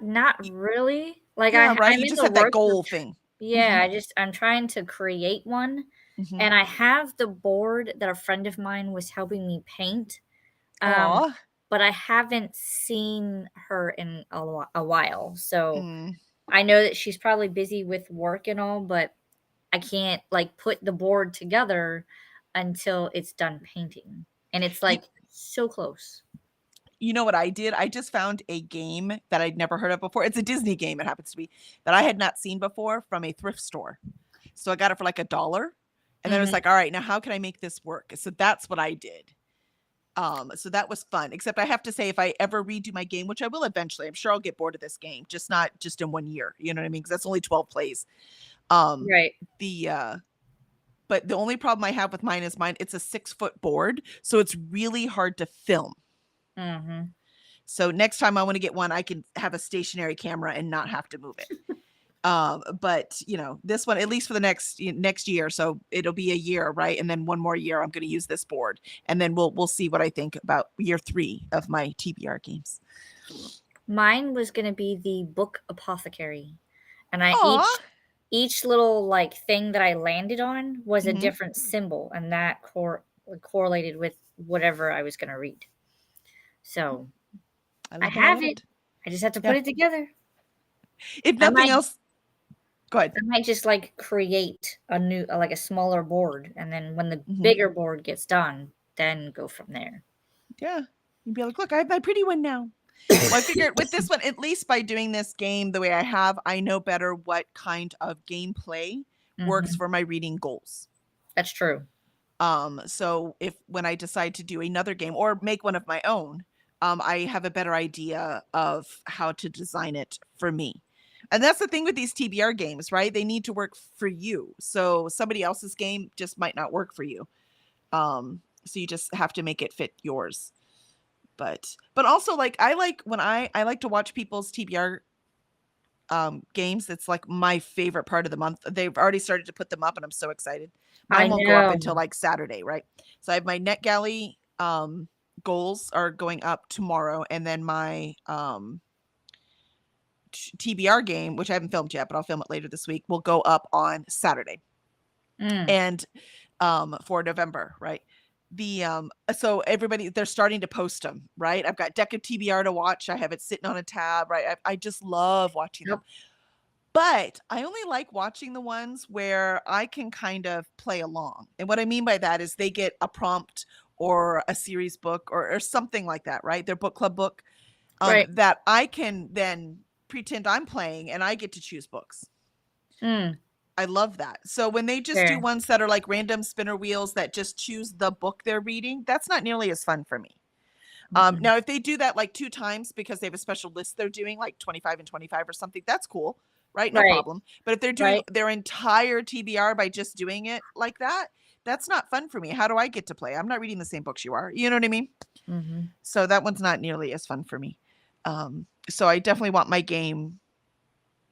Not really. Like right. You just have that goal thing. Yeah, I'm trying to create one. Mm-hmm. And I have the board that a friend of mine was helping me paint. But I haven't seen her in a while. So I know that she's probably busy with work and all, but I can't like put the board together until it's done painting. And it's like so close. You know what I did? I just found a game that I'd never heard of before. It's a Disney game, it happens to be, that I had not seen before from a thrift store. So I got it for like $1. And then I was like, all right, now how can I make this work? So that's what I did. So that was fun, except I have to say if I ever redo my game, which I will eventually, I'm sure I'll get bored of this game, not just in 1 year. You know what I mean? Because that's only 12 plays. Right. but the only problem I have with mine is it's a 6-foot board, so it's really hard to film. Mm-hmm. So next time I want to get one, I can have a stationary camera and not have to move it. But this one, at least for the next year, so it'll be a year, right? And then one more year, I'm going to use this board, and then we'll see what I think about year 3 of my TBR games. Mine was going to be the Book Apothecary, and Aw. each little like thing that I landed on was a Mhm. different symbol, and that correlated with whatever I was going to read. So I have it. I just have to put it together. If nothing else, go ahead. I might just like create a new, like a smaller board, and then when the Mhm. bigger board gets done, then go from there. Yeah, you'd be like, look, I have my pretty one now. Well, I figured with this one, at least by doing this game the way I have, I know better what kind of gameplay works Mhm. for my reading goals. That's true. So when I decide to do another game or make one of my own, I have a better idea of how to design it for me. And that's the thing with these TBR games, right? They need to work for you. So somebody else's game just might not work for you. So you just have to make it fit yours. But also, like, I like when I like to watch people's TBR games. It's like my favorite part of the month. They've already started to put them up, and I'm so excited. Mine won't go up until like Saturday, right? So I have my NetGalley goals are going up tomorrow, and then my TBR game, which I haven't filmed yet, but I'll film it later this week, will go up on Saturday. And for November, right? So everybody, they're starting to post them, right? I've got Deck of TBR to watch. I have it sitting on a tab, right? I just love watching them. But I only like watching the ones where I can kind of play along. And what I mean by that is they get a prompt or a series book or something like that, right? Their book club book that I can then pretend I'm playing, and I get to choose books. I love that. So when they just do ones that are like random spinner wheels that just choose the book they're reading, that's not nearly as fun for me. Now, if they do that like 2 times because they have a special list they're doing, like 25 and 25 or something, that's cool, right? No problem. But if they're doing their entire TBR by just doing it like that, that's not fun for me. How do I get to play? I'm not reading the same books you are. You know what I mean? So that one's not nearly as fun for me. So I definitely want my game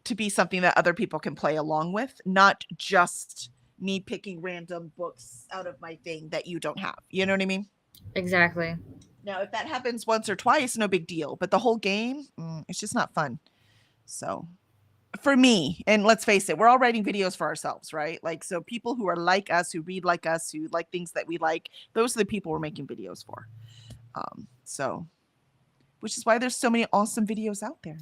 to be something that other people can play along with, not just me picking random books out of my thing that you don't have. You know what I mean? Exactly. Now, if that happens once or twice, no big deal. But the whole game, it's just not fun. So for me, and let's face it, we're all writing videos for ourselves, right? Like, so people who are like us, who read like us, who like things that we like, those are the people we're making videos for. Which is why there's so many awesome videos out there.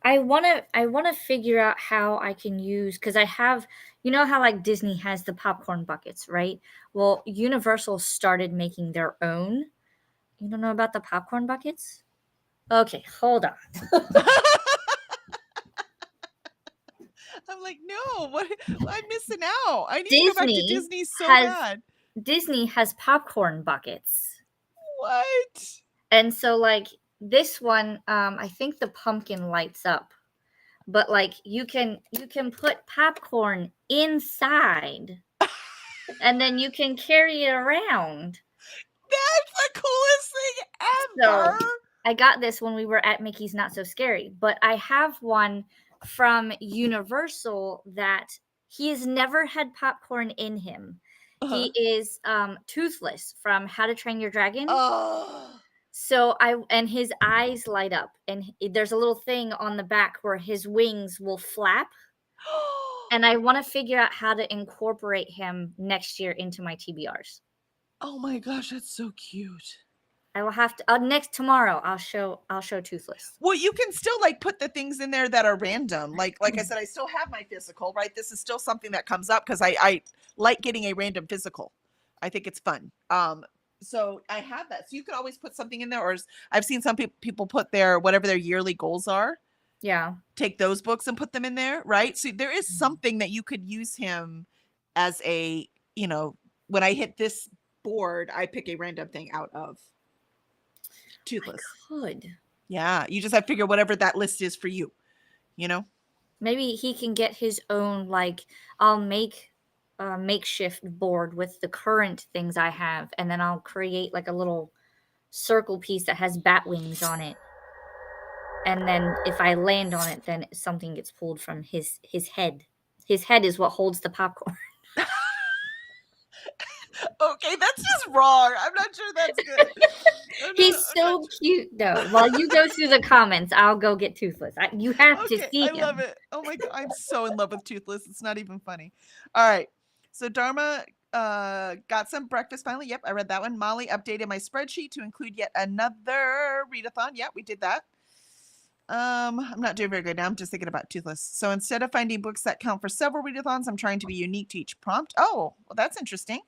I wanna figure out how I can use, because I have, you know how like Disney has the popcorn buckets, right? Well, Universal started making their own. You don't know about the popcorn buckets? Okay, hold on. I'm like, no, what? I'm missing out. I need to go back to Disney so bad. Disney has popcorn buckets. What? And so like this one, I think the pumpkin lights up, but like you can put popcorn inside and then you can carry it around. That's the coolest thing ever. So I got this when we were at Mickey's Not So Scary, but I have one from Universal that he has never had popcorn in him. He is Toothless from How to Train Your Dragon. So and his eyes light up, and there's a little thing on the back where his wings will flap. And I want to figure out how to incorporate him next year into my TBRs. Oh my gosh, that's so cute. I will have to tomorrow. I'll show Toothless. Well, you can still like put the things in there that are random. Like I said, I still have my physical, right? This is still something that comes up because I like getting a random physical. I think it's fun. So I have that. So you could always put something in there, or I've seen some people put whatever their yearly goals are. Yeah. Take those books and put them in there, right? So there is something that you could use him as a, when I hit this board, I pick a random thing out of Toothless. I could. Yeah. You just have to figure whatever that list is for you, Maybe he can get his own, like, I'll make makeshift board with the current things I have, and then I'll create like a little circle piece that has bat wings on it. And then if I land on it, then something gets pulled from his head. His head is what holds the popcorn. Okay, that's just wrong. I'm not sure that's good. He's so cute, though. While you go through the comments, I'll go get Toothless. You have to see him. I love it. Oh my God, I'm so in love with Toothless. It's not even funny. All right, so Dharma got some breakfast finally. Yep, I read that one. Molly updated my spreadsheet to include yet another readathon. Yep, we did that. I'm not doing very good now. I'm just thinking about Toothless. So instead of finding books that count for several readathons, I'm trying to be unique to each prompt. Oh, well, that's interesting.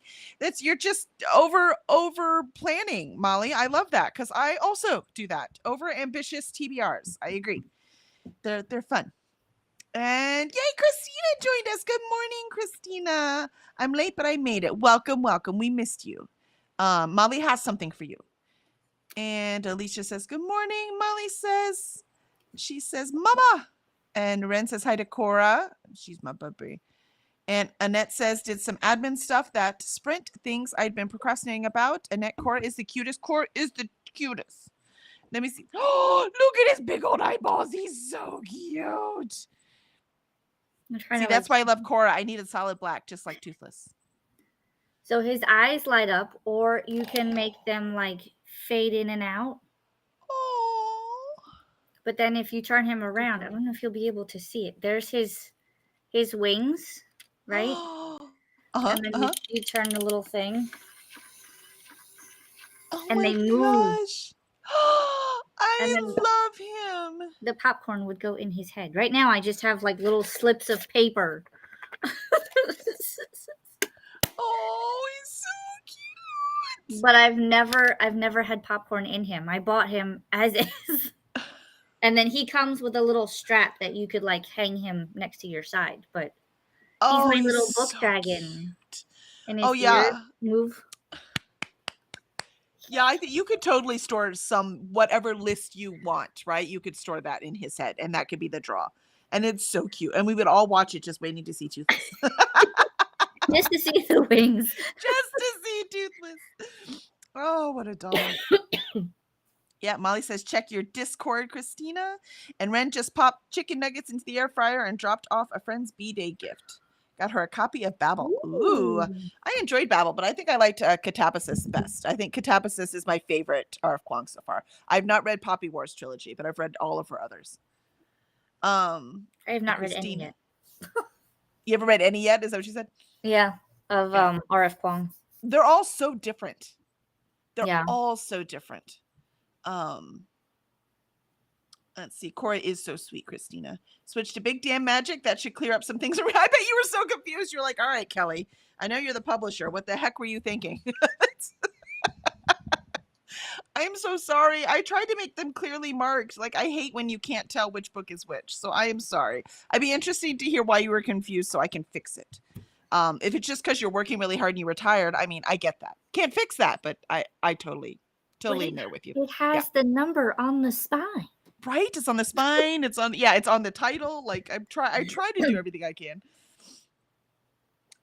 You're just over planning, Molly. I love that because I also do that. Over ambitious TBRs. I agree. They're fun. And yay, Christina joined us. Good morning, Christina. I'm late, but I made it. Welcome. We missed you. Molly has something for you. And Alicia says, good morning. Molly says, she says, Mama. And Ren says hi to Cora. She's my baby. And Annette says, did some admin stuff that sprint things I'd been procrastinating about. Annette, Cora is the cutest. Cora is the cutest. Let me see. Oh, look at his big old eyeballs. He's so cute. See, that's why I love Cora. I needed solid black, just like Toothless. So his eyes light up, or you can make them like fade in and out. But then if you turn him around, I don't know if you'll be able to see it. There's his wings, right? And then you turn the little thing. And they move. Gosh. I love him. The popcorn would go in his head. Right now I just have like little slips of paper. Oh, he's so cute. But I've never had popcorn in him. I bought him as is. And then he comes with a little strap that you could like hang him next to your side. But he's my little book dragon. And his ears move. Yeah, I think you could totally store whatever list you want, right? You could store that in his head, and that could be the draw. And it's so cute. And we would all watch it just waiting to see Toothless. Just to see the wings. Just to see Toothless. Oh, what a dog. Yeah, Molly says, check your Discord, Christina. And Ren just popped chicken nuggets into the air fryer and dropped off a friend's B-Day gift. Got her a copy of Babel. Ooh, I enjoyed Babel, but I think I liked Catabasis best. I think Catabasis is my favorite R.F. Kuang so far. I've not read Poppy Wars trilogy, but I've read all of her others. I have not read any yet. You ever read any yet? Is that what you said? Yeah, of R.F. Kuang. They're all so different. They're all so different. Let's see. Cora is so sweet, Christina. Switch to Big Damn Magic. That should clear up some things. I bet you were so confused. You're like, all right, Kelly, I know you're the publisher. What the heck were you thinking? I'm so sorry. I tried to make them clearly marked. Like, I hate when you can't tell which book is which. So I am sorry. I'd be interested to hear why you were confused so I can fix it. If it's just because you're working really hard and you were tired, I mean, I get that. Can't fix that, but I totally in there with you. It has the number on the spine. Right? It's on the spine. It's on the title. Like I try to do everything I can.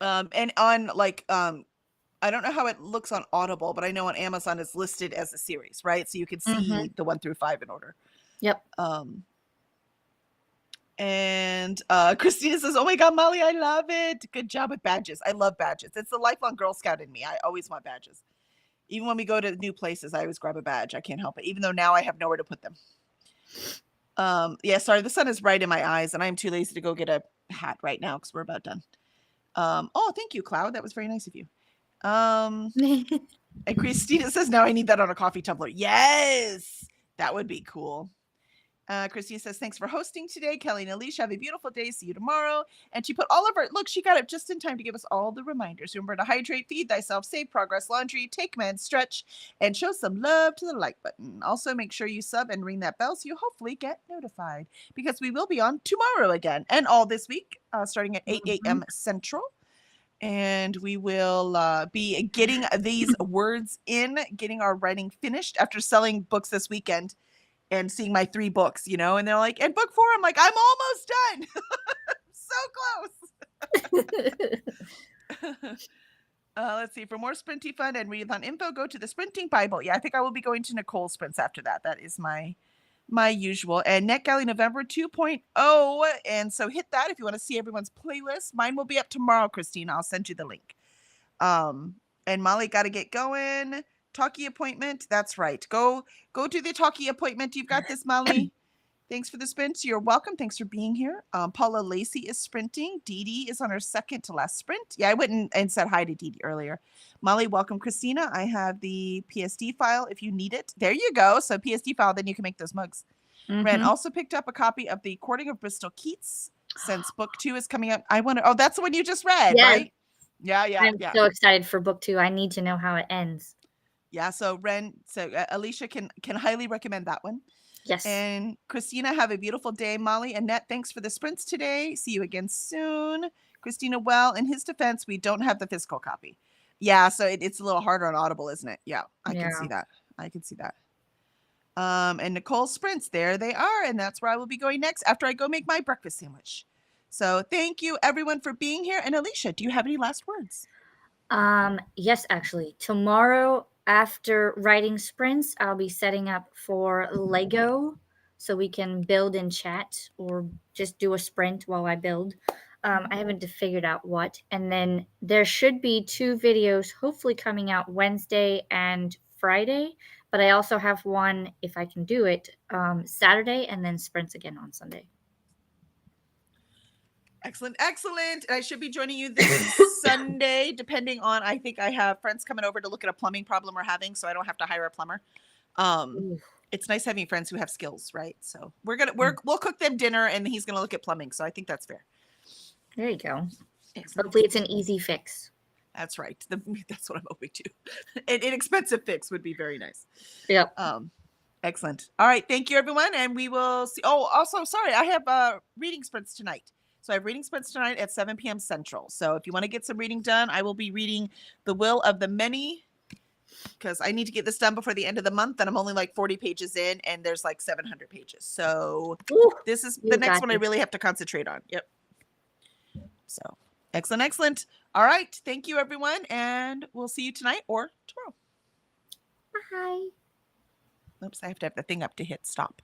And on like I don't know how it looks on Audible, but I know on Amazon it's listed as a series, right? So you can see the 1 through 5 in order. Yep. And Christina says, oh my God, Molly, I love it. Good job with badges. I love badges. It's the lifelong Girl Scout in me. I always want badges. Even when we go to new places, I always grab a badge. I can't help it. Even though now I have nowhere to put them. Yeah, sorry, the sun is right in my eyes and I'm too lazy to go get a hat right now because we're about done. Oh, thank you, Cloud. That was very nice of you. And Christina says, now I need that on a coffee tumbler. Yes, that would be cool. Christina says, thanks for hosting today. Kelly and Alicia, have a beautiful day. See you tomorrow. And she put all of her, look, she got it just in time to give us all the reminders. Remember to hydrate, feed thyself, save progress, laundry, take command, stretch, and show some love to the like button. Also, make sure you sub and ring that bell so you hopefully get notified because we will be on tomorrow again and all this week, starting at 8 a.m. Central. And we will be getting these words in, getting our writing finished after selling books this weekend. And seeing my 3 books, you know, and they're like, and book 4, I'm like, I'm almost done. So close. Let's see. For more sprinty fun and readathon info, go to the Sprinting Bible. Yeah, I think I will be going to Nicole Sprints after that. That is my usual. And NetGalley November 2.0. And so hit that if you want to see everyone's playlist. Mine will be up tomorrow, Christina. I'll send you the link. And Molly got to get going. Talkie appointment. That's right. Go to the talkie appointment. You've got this, Molly. Thanks for the sprint. You're welcome. Thanks for being here. Paula Lacey is sprinting. Dee Dee is on her second to last sprint. Yeah, I went and said hi to Dee Dee earlier. Molly, welcome, Christina. I have the PSD file if you need it. There you go. So PSD file, then you can make those mugs. Ren also picked up a copy of the Courting of Bristol Keats since book 2 is coming out. Oh, that's the one you just read, right? Yeah. I'm so excited for book 2. I need to know how it ends. Yeah, so Alicia can highly recommend that one. Yes. And Christina, have a beautiful day. Molly, Annette, thanks for the sprints today. See you again soon. Christina, well, in his defense, we don't have the physical copy. Yeah, so it's a little harder on Audible, isn't it? Yeah, I can see that. And Nicole sprints, there they are. And that's where I will be going next after I go make my breakfast sandwich. So thank you, everyone, for being here. And Alicia, do you have any last words? Yes, actually. Tomorrow, after writing sprints, I'll be setting up for Lego so we can build and chat or just do a sprint while I build. I haven't figured out what. And then there should be 2 videos hopefully coming out Wednesday and Friday, but I also have one, if I can do it, Saturday, and then sprints again on Sunday. Excellent. And I should be joining you this Sunday, depending on, I think I have friends coming over to look at a plumbing problem we're having, so I don't have to hire a plumber. It's nice having friends who have skills, right? So we'll cook them dinner and he's going to look at plumbing. So I think that's fair. There you go. Excellent. Hopefully it's an easy fix. That's right. That's what I'm hoping to. An inexpensive fix would be very nice. Yep. Excellent. All right. Thank you, everyone. And we will see. Oh, also, sorry, I have reading sprints tonight. So I have reading sprints tonight at 7 p.m. Central. So if you want to get some reading done, I will be reading The Will of the Many because I need to get this done before the end of the month. And I'm only like 40 pages in and there's like 700 pages. So this is the next one I really have to concentrate on. Yep. So excellent. All right. Thank you, everyone. And we'll see you tonight or tomorrow. Bye. Oops, I have to have the thing up to hit stop.